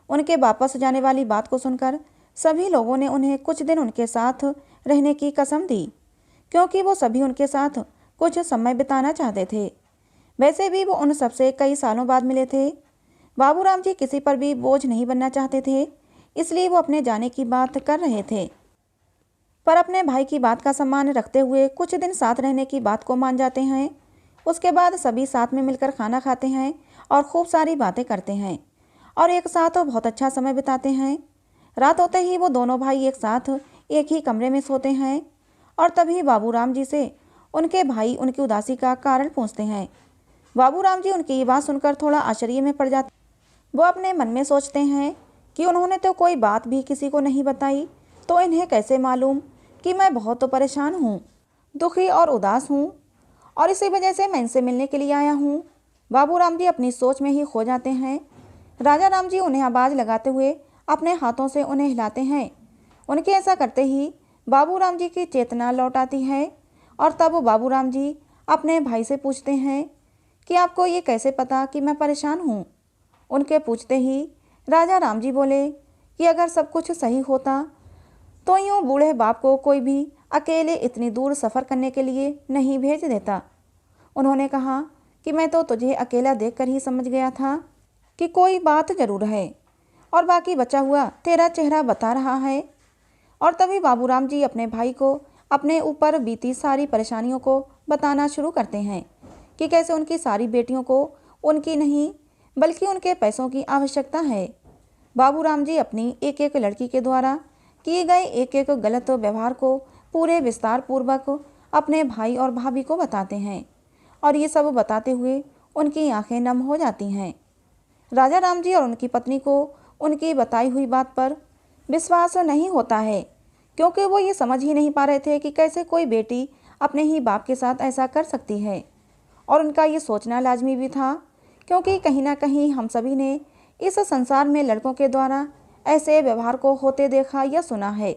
उनके वापस जाने वाली बात को सुनकर सभी लोगों ने उन्हें कुछ दिन उनके साथ रहने की कसम दी, क्योंकि वो सभी उनके साथ कुछ समय बिताना चाहते थे। वैसे भी वो उन सबसे कई सालों बाद मिले थे। बाबूराम जी किसी पर भी बोझ नहीं बनना चाहते थे, इसलिए वो अपने जाने की बात कर रहे थे, पर अपने भाई की बात का सम्मान रखते हुए कुछ दिन साथ रहने की बात को मान जाते हैं। उसके बाद सभी साथ में मिलकर खाना खाते हैं और खूब सारी बातें करते हैं और एक साथ बहुत अच्छा समय बिताते हैं। रात होते ही वो दोनों भाई एक साथ एक ही कमरे में सोते हैं और तभी बाबूराम जी से उनके भाई उनकी उदासी का कारण पूछते हैं। बाबूराम जी उनकी ये बात सुनकर थोड़ा आश्चर्य में पड़ जाते। वो अपने मन में सोचते हैं कि उन्होंने तो कोई बात भी किसी को नहीं बताई, तो इन्हें कैसे मालूम कि मैं बहुत तो परेशान हूँ, दुखी और उदास हूँ और इसी वजह से मैं इनसे मिलने के लिए आया हूँ। बाबूराम जी अपनी सोच में ही खो जाते हैं। राजा राम जी उन्हें आवाज़ लगाते हुए अपने हाथों से उन्हें हिलाते हैं। उनके ऐसा करते ही बाबूराम जी की चेतना लौट आती है और तब बाबूराम जी अपने भाई से पूछते हैं कि आपको ये कैसे पता कि मैं परेशान हूँ। उनके पूछते ही राजा राम जी बोले कि अगर सब कुछ सही होता तो यूँ बूढ़े बाप को कोई भी अकेले इतनी दूर सफ़र करने के लिए नहीं भेज देता। उन्होंने कहा कि मैं तो तुझे अकेला देखकर ही समझ गया था कि कोई बात जरूर है और बाकी बचा हुआ तेरा चेहरा बता रहा है। और तभी बाबूराम जी अपने भाई को अपने ऊपर बीती सारी परेशानियों को बताना शुरू करते हैं कि कैसे उनकी सारी बेटियों को उनकी नहीं बल्कि उनके पैसों की आवश्यकता है। बाबूराम जी अपनी एक एक लड़की के द्वारा किए गए एक एक गलत व्यवहार को पूरे विस्तार पूर्वक अपने भाई और भाभी को बताते हैं और ये सब बताते हुए उनकी आंखें नम हो जाती हैं। राजा राम जी और उनकी पत्नी को उनकी बताई हुई बात पर विश्वास नहीं होता है, क्योंकि वो ये समझ ही नहीं पा रहे थे कि कैसे कोई बेटी अपने ही बाप के साथ ऐसा कर सकती है। और उनका ये सोचना लाजमी भी था, क्योंकि कहीं ना कहीं हम सभी ने इस संसार में लड़कों के द्वारा ऐसे व्यवहार को होते देखा या सुना है,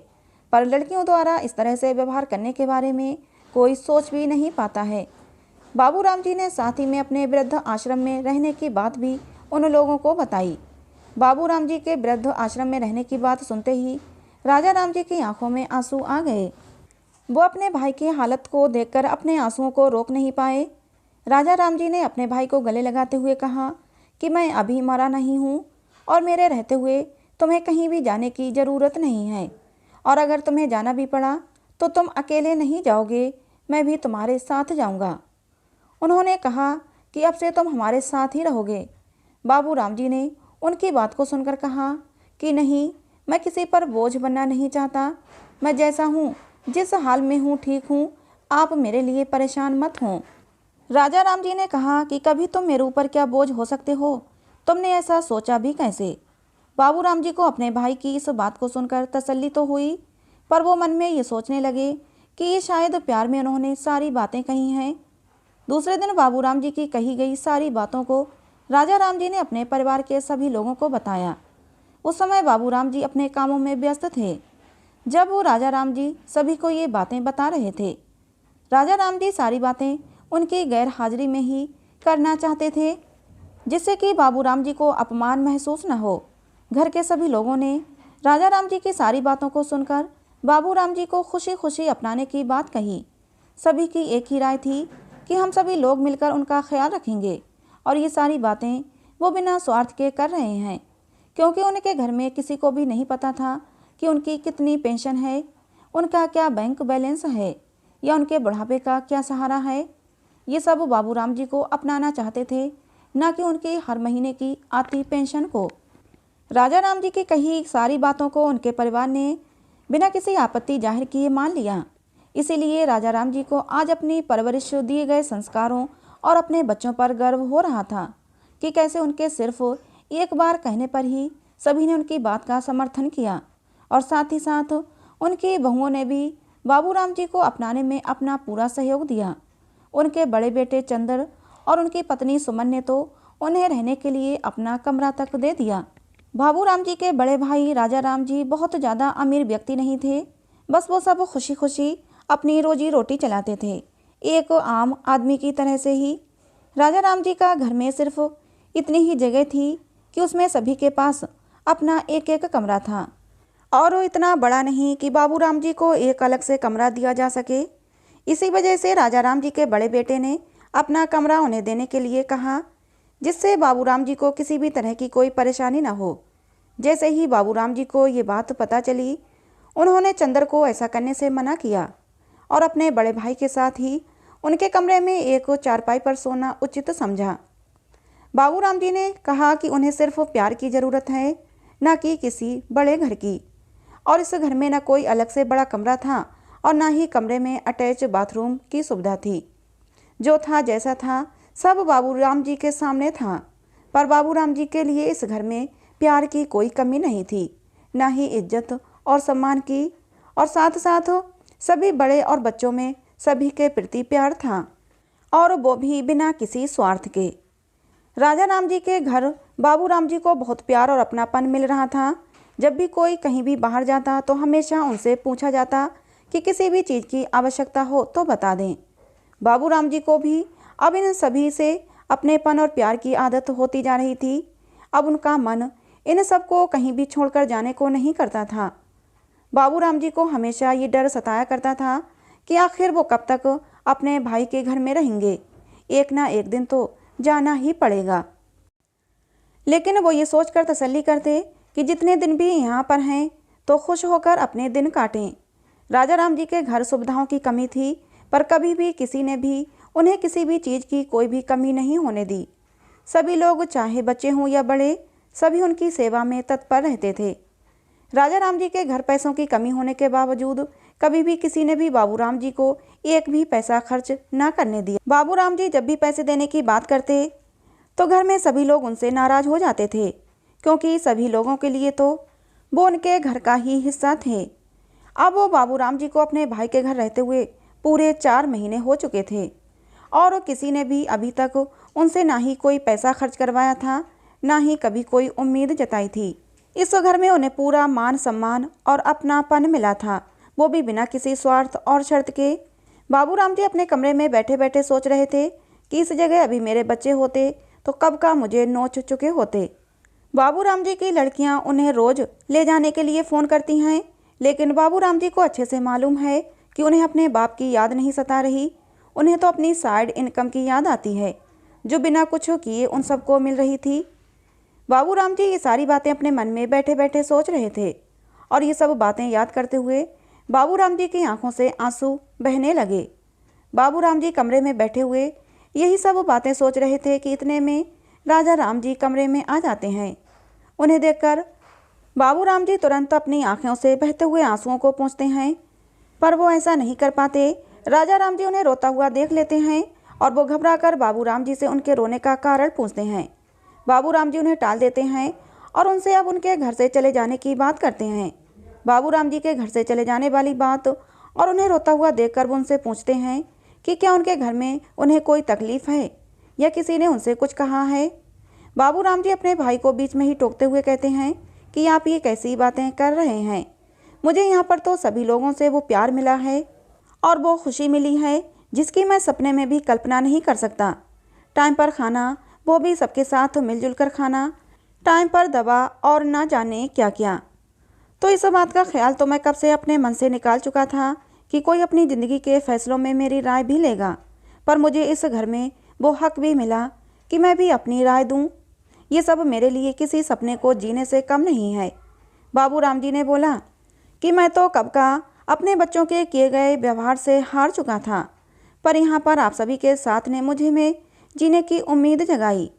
पर लड़कियों द्वारा इस तरह से व्यवहार करने के बारे में कोई सोच भी नहीं पाता है। बाबूराम जी ने साथ ही में अपने वृद्ध आश्रम में रहने की बात भी उन लोगों को बताई। बाबूराम जी के वृद्ध आश्रम में रहने की बात सुनते ही राजा राम जी की आंखों में आंसू आ गए। वो अपने भाई की हालत को देखकर अपने आंसुओं को रोक नहीं पाए। राजा राम जी ने अपने भाई को गले लगाते हुए कहा कि मैं अभी मरा नहीं हूँ और मेरे रहते हुए तुम्हें कहीं भी जाने की ज़रूरत नहीं है, और अगर तुम्हें जाना भी पड़ा तो तुम अकेले नहीं जाओगे, मैं भी तुम्हारे साथ जाऊँगा। उन्होंने कहा कि अब से तुम हमारे साथ ही रहोगे। बाबूराम जी ने उनकी बात को सुनकर कहा कि नहीं, मैं किसी पर बोझ बनना नहीं चाहता। मैं जैसा हूँ, जिस हाल में हूँ, ठीक हूँ। आप मेरे लिए परेशान मत हों। राजा राम जी ने कहा कि कभी तुम मेरे ऊपर क्या बोझ हो सकते हो, तुमने ऐसा सोचा भी कैसे। बाबूराम जी को अपने भाई की इस बात को सुनकर तसल्ली तो हुई, पर वो मन में ये सोचने लगे कि ये शायद प्यार में उन्होंने सारी बातें कही हैं। दूसरे दिन बाबूराम जी की कही गई सारी बातों को राजा राम जी ने अपने परिवार के सभी लोगों को बताया। उस समय बाबूराम जी अपने कामों में व्यस्त थे जब वो राजा राम जी सभी को ये बातें बता रहे थे। राजा राम जी सारी बातें उनकी गैर हाजिरी में ही करना चाहते थे, जिससे कि बाबूराम जी को अपमान महसूस न हो। घर के सभी लोगों ने राजा राम जी की सारी बातों को सुनकर बाबूराम जी को खुशी खुशी अपनाने की बात कही। सभी की एक ही राय थी कि हम सभी लोग मिलकर उनका ख्याल रखेंगे, और ये सारी बातें वो बिना स्वार्थ के कर रहे हैं, क्योंकि उनके घर में किसी को भी नहीं पता था कि उनकी कितनी पेंशन है, उनका क्या बैंक बैलेंस है, या उनके बुढ़ापे का क्या सहारा है। ये सब बाबूराम जी को अपनाना चाहते थे, न कि उनकी हर महीने की आती पेंशन को। राजा राम जी की कही सारी बातों को उनके परिवार ने बिना किसी आपत्ति जाहिर किए मान लिया। इसीलिए राजा राम जी को आज अपनी परवरिश, दिए गए संस्कारों और अपने बच्चों पर गर्व हो रहा था कि कैसे उनके सिर्फ एक बार कहने पर ही सभी ने उनकी बात का समर्थन किया, और साथ ही साथ उनकी बहुओं ने भी बाबूराम जी को अपनाने में अपना पूरा सहयोग दिया। उनके बड़े बेटे चंद्र और उनकी पत्नी सुमन ने तो उन्हें रहने के लिए अपना कमरा तक दे दिया। बाबूराम जी के बड़े भाई राजा राम जी बहुत ज़्यादा अमीर व्यक्ति नहीं थे, बस वो सब खुशी खुशी अपनी रोजी रोटी चलाते थे, एक आम आदमी की तरह से ही। राजा राम जी का घर में सिर्फ इतनी ही जगह थी कि उसमें सभी के पास अपना एक एक कमरा था, और वो इतना बड़ा नहीं कि बाबूराम जी को एक अलग से कमरा दिया जा सके। इसी वजह से राजा राम जी के बड़े बेटे ने अपना कमरा उन्हें देने के लिए कहा, जिससे बाबूराम जी को किसी भी तरह की कोई परेशानी न हो। जैसे ही बाबूराम जी को ये बात पता चली, उन्होंने चंद्र को ऐसा करने से मना किया और अपने बड़े भाई के साथ ही उनके कमरे में एक चारपाई पर सोना उचित समझा। बाबूराम जी ने कहा कि उन्हें सिर्फ प्यार की ज़रूरत है, न कि किसी बड़े घर की। और इस घर में न कोई अलग से बड़ा कमरा था और न ही कमरे में अटैच बाथरूम की सुविधा थी। जो था जैसा था सब बाबूराम जी के सामने था, पर बाबूराम जी के लिए इस घर में प्यार की कोई कमी नहीं थी, न ही इज्जत और सम्मान की, और साथ साथ सभी बड़े और बच्चों में सभी के प्रति प्यार था, और वो भी बिना किसी स्वार्थ के। राजा राम जी के घर बाबूराम जी को बहुत प्यार और अपनापन मिल रहा था। जब भी कोई कहीं भी बाहर जाता तो हमेशा उनसे पूछा जाता कि किसी भी चीज़ की आवश्यकता हो तो बता दें। बाबूराम जी को भी अब इन सभी से अपनेपन और प्यार की आदत होती जा रही थी। अब उनका मन इन सबको कहीं भी छोड़कर जाने को नहीं करता था। बाबूराम जी को हमेशा ये डर सताया करता था कि आखिर वो कब तक अपने भाई के घर में रहेंगे। एक ना एक दिन तो जाना ही पड़ेगा। लेकिन वो ये सोचकर तसल्ली करते कि जितने दिन भी यहाँ पर हैं तो खुश होकर अपने दिन काटें। राजा राम जी के घर सुविधाओं की कमी थी, पर कभी भी किसी ने भी उन्हें किसी भी चीज़ की कोई भी कमी नहीं होने दी। सभी लोग, चाहे बच्चे हों या बड़े, सभी उनकी सेवा में तत्पर रहते थे। राजा राम जी के घर पैसों की कमी होने के बावजूद कभी भी किसी ने भी बाबू राम जी को एक भी पैसा खर्च न करने दिया। बाबू राम जी जब भी पैसे देने की बात करते तो घर में सभी लोग उनसे नाराज़ हो जाते थे, क्योंकि सभी लोगों के लिए तो वो उनके घर का ही हिस्सा थे। अब वो बाबू राम जी को अपने भाई के घर रहते हुए पूरे 4 महीने हो चुके थे और किसी ने भी अभी तक उनसे ना ही कोई पैसा खर्च करवाया था, ना ही कभी कोई उम्मीद जताई थी। इस घर में उन्हें पूरा मान सम्मान और अपनापन मिला था, वो भी बिना किसी स्वार्थ और शर्त के। बाबू राम जी अपने कमरे में बैठे बैठे सोच रहे थे कि इस जगह अभी मेरे बच्चे होते तो कब का मुझे नोच चुके होते। बाबू राम जी की लड़कियां उन्हें रोज़ ले जाने के लिए फ़ोन करती हैं, लेकिन बाबू राम जी को अच्छे से मालूम है कि उन्हें अपने बाप की याद नहीं सता रही। उन्हें तो अपनी साइड इनकम की याद आती है, जो बिना कुछ किए उन सबको मिल रही थी। बाबू राम जी ये सारी बातें अपने मन में बैठे बैठे सोच रहे थे और ये सब बातें याद करते हुए बाबू राम जी की आंखों से आंसू बहने लगे। बाबू राम जी कमरे में बैठे हुए यही सब बातें सोच रहे थे कि इतने में राजा राम जी कमरे में आ जाते हैं। उन्हें देखकर बाबू राम जी तुरंत अपनी आंखों से बहते हुए आंसुओं को पोंछते हैं, पर वो ऐसा नहीं कर पाते। राजा राम जी उन्हें रोता हुआ देख लेते हैं और वो घबराकर बाबू राम जी से उनके रोने का कारण पूछते हैं। बाबू राम जी उन्हें टाल देते हैं और उनसे अब उनके घर से चले जाने की बात करते हैं। बाबू राम जी के घर से चले जाने वाली बात और उन्हें रोता हुआ देखकर वो उनसे पूछते हैं कि क्या उनके घर में उन्हें कोई तकलीफ़ है या किसी ने उनसे कुछ कहा है। बाबू राम जी अपने भाई को बीच में ही टोकते हुए कहते हैं कि आप ये कैसी बातें कर रहे हैं। मुझे यहाँ पर तो सभी लोगों से वो प्यार मिला है और वो खुशी मिली है जिसकी मैं सपने में भी कल्पना नहीं कर सकता। टाइम पर खाना, वो भी सबके साथ मिलजुल कर खाना, टाइम पर दवा और ना जाने क्या क्या। तो इस बात का ख्याल तो मैं कब से अपने मन से निकाल चुका था कि कोई अपनी ज़िंदगी के फैसलों में मेरी राय भी लेगा, पर मुझे इस घर में वो हक भी मिला कि मैं भी अपनी राय दूं। ये सब मेरे लिए किसी सपने को जीने से कम नहीं है। बाबू राम जी ने बोला कि मैं तो कब का अपने बच्चों के किए गए व्यवहार से हार चुका था, पर यहाँ पर आप सभी के साथ ने मुझे में जीने की उम्मीद जगाई।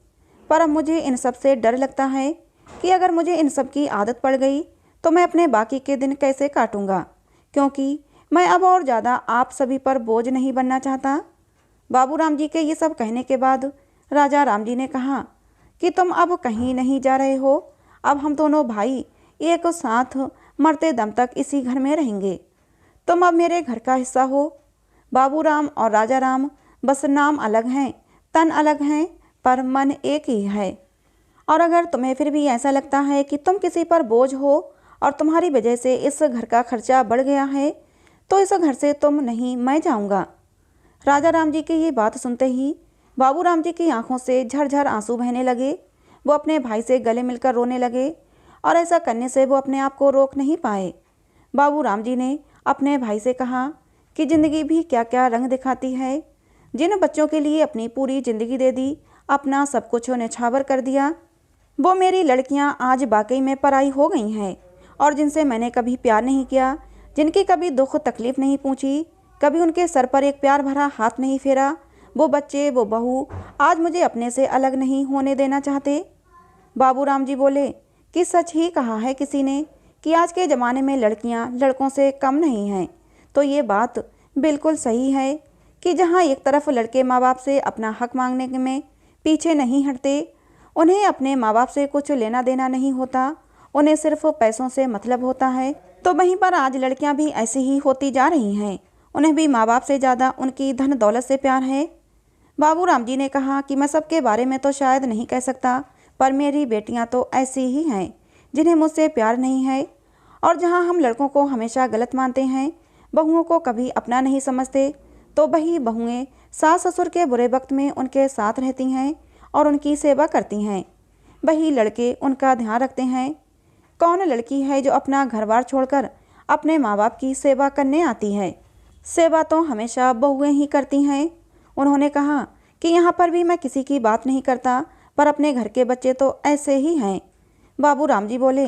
पर अब मुझे इन सब से डर लगता है कि अगर मुझे इन सब की आदत पड़ गई तो मैं अपने बाकी के दिन कैसे काटूंगा, क्योंकि मैं अब और ज़्यादा आप सभी पर बोझ नहीं बनना चाहता। बाबू राम जी के ये सब कहने के बाद राजा राम जी ने कहा कि तुम अब कहीं नहीं जा रहे हो, अब हम दोनों भाई एक साथ मरते दम तक इसी घर में रहेंगे। तुम अब मेरे घर का हिस्सा हो। बाबू राम और राजा राम बस नाम अलग हैं, तन अलग हैं, पर मन एक ही है। और अगर तुम्हें फिर भी ऐसा लगता है कि तुम किसी पर बोझ हो और तुम्हारी वजह से इस घर का खर्चा बढ़ गया है, तो इस घर से तुम नहीं, मैं जाऊंगा। राजा राम जी की ये बात सुनते ही बाबू राम जी की आंखों से झरझर आंसू बहने लगे। वो अपने भाई से गले मिलकर रोने लगे और ऐसा करने से वो अपने आप को रोक नहीं पाए। बाबू राम जी ने अपने भाई से कहा कि ज़िंदगी भी क्या क्या रंग दिखाती है। जिन बच्चों के लिए अपनी पूरी ज़िंदगी दे दी, अपना सब कुछ न्यौछावर कर दिया, वो मेरी लड़कियां आज वाकई में पराई हो गई हैं। और जिनसे मैंने कभी प्यार नहीं किया, जिनकी कभी दुख तकलीफ़ नहीं पूछी, कभी उनके सर पर एक प्यार भरा हाथ नहीं फेरा, वो बच्चे, वो बहू आज मुझे अपने से अलग नहीं होने देना चाहते। बाबू राम जी बोले कि सच ही कहा है किसी ने कि आज के ज़माने में लड़कियां लड़कों से कम नहीं हैं। तो ये बात बिल्कुल सही है कि जहाँ एक तरफ लड़के माँ बाप से अपना हक मांगने में पीछे नहीं हटते, उन्हें अपने माँ बाप से कुछ लेना देना नहीं होता, उन्हें सिर्फ पैसों से मतलब होता है, तो वहीं पर आज लड़कियां भी ऐसी ही होती जा रही हैं। उन्हें भी माँ बाप से ज़्यादा उनकी धन दौलत से प्यार है। बाबू राम जी ने कहा कि मैं सबके बारे में तो शायद नहीं कह सकता, पर मेरी बेटियां तो ऐसी ही हैं जिन्हें मुझसे प्यार नहीं है। और जहां हम लड़कों को हमेशा गलत मानते हैं, बहुओं को कभी अपना नहीं समझते, तो वही बहुएं सास ससुर के बुरे वक्त में उनके साथ रहती हैं और उनकी सेवा करती हैं। वही लड़के उनका ध्यान रखते हैं। कौन लड़की है जो अपना घर बार छोड़कर अपने माँ बाप की सेवा करने आती है? सेवा तो हमेशा बहुएं ही करती हैं। उन्होंने कहा कि यहाँ पर भी मैं किसी की बात नहीं करता, पर अपने घर के बच्चे तो ऐसे ही हैं। बाबू राम जी बोले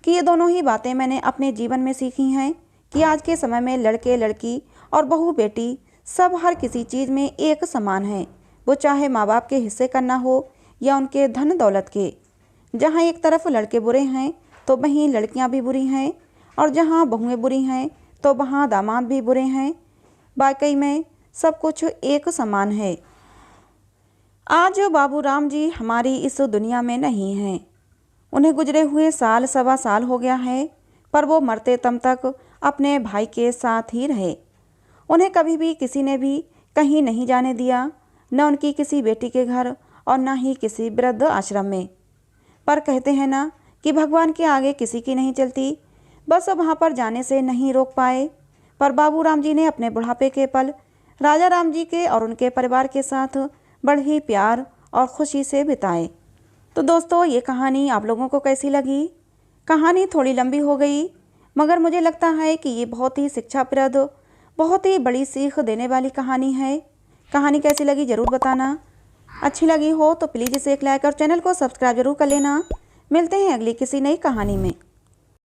कि ये दोनों ही बातें मैंने अपने जीवन में सीखी हैं कि आज के समय में लड़के लड़की और बहू बेटी सब हर किसी चीज़ में एक समान है, वो चाहे माँ बाप के हिस्से का ना हो या उनके धन दौलत के। जहाँ एक तरफ लड़के बुरे हैं तो वहीं लड़कियाँ भी बुरी हैं, और जहाँ बहुएं बुरी हैं तो वहाँ दामाद भी बुरे हैं। वाकई में सब कुछ एक समान है। आज बाबू राम जी हमारी इस दुनिया में नहीं हैं। उन्हें गुजरे हुए साल सवा साल हो गया है, पर वो मरते दम तक अपने भाई के साथ ही रहे। उन्हें कभी भी किसी ने भी कहीं नहीं जाने दिया, न उनकी किसी बेटी के घर और न ही किसी वृद्ध आश्रम में। पर कहते हैं ना कि भगवान के आगे किसी की नहीं चलती, बस वहाँ पर जाने से नहीं रोक पाए। पर बाबू राम जी ने अपने बुढ़ापे के पल राजा राम जी के और उनके परिवार के साथ बड़े ही प्यार और खुशी से बिताए। तो दोस्तों, ये कहानी आप लोगों को कैसी लगी? कहानी थोड़ी लंबी हो गई, मगर मुझे लगता है कि ये बहुत ही शिक्षाप्रद, बहुत ही बड़ी सीख देने वाली कहानी है। कहानी कैसी लगी ज़रूर बताना। अच्छी लगी हो तो प्लीज़ इसे एक लाइक और चैनल को सब्सक्राइब जरूर कर लेना। मिलते हैं अगली किसी नई कहानी में।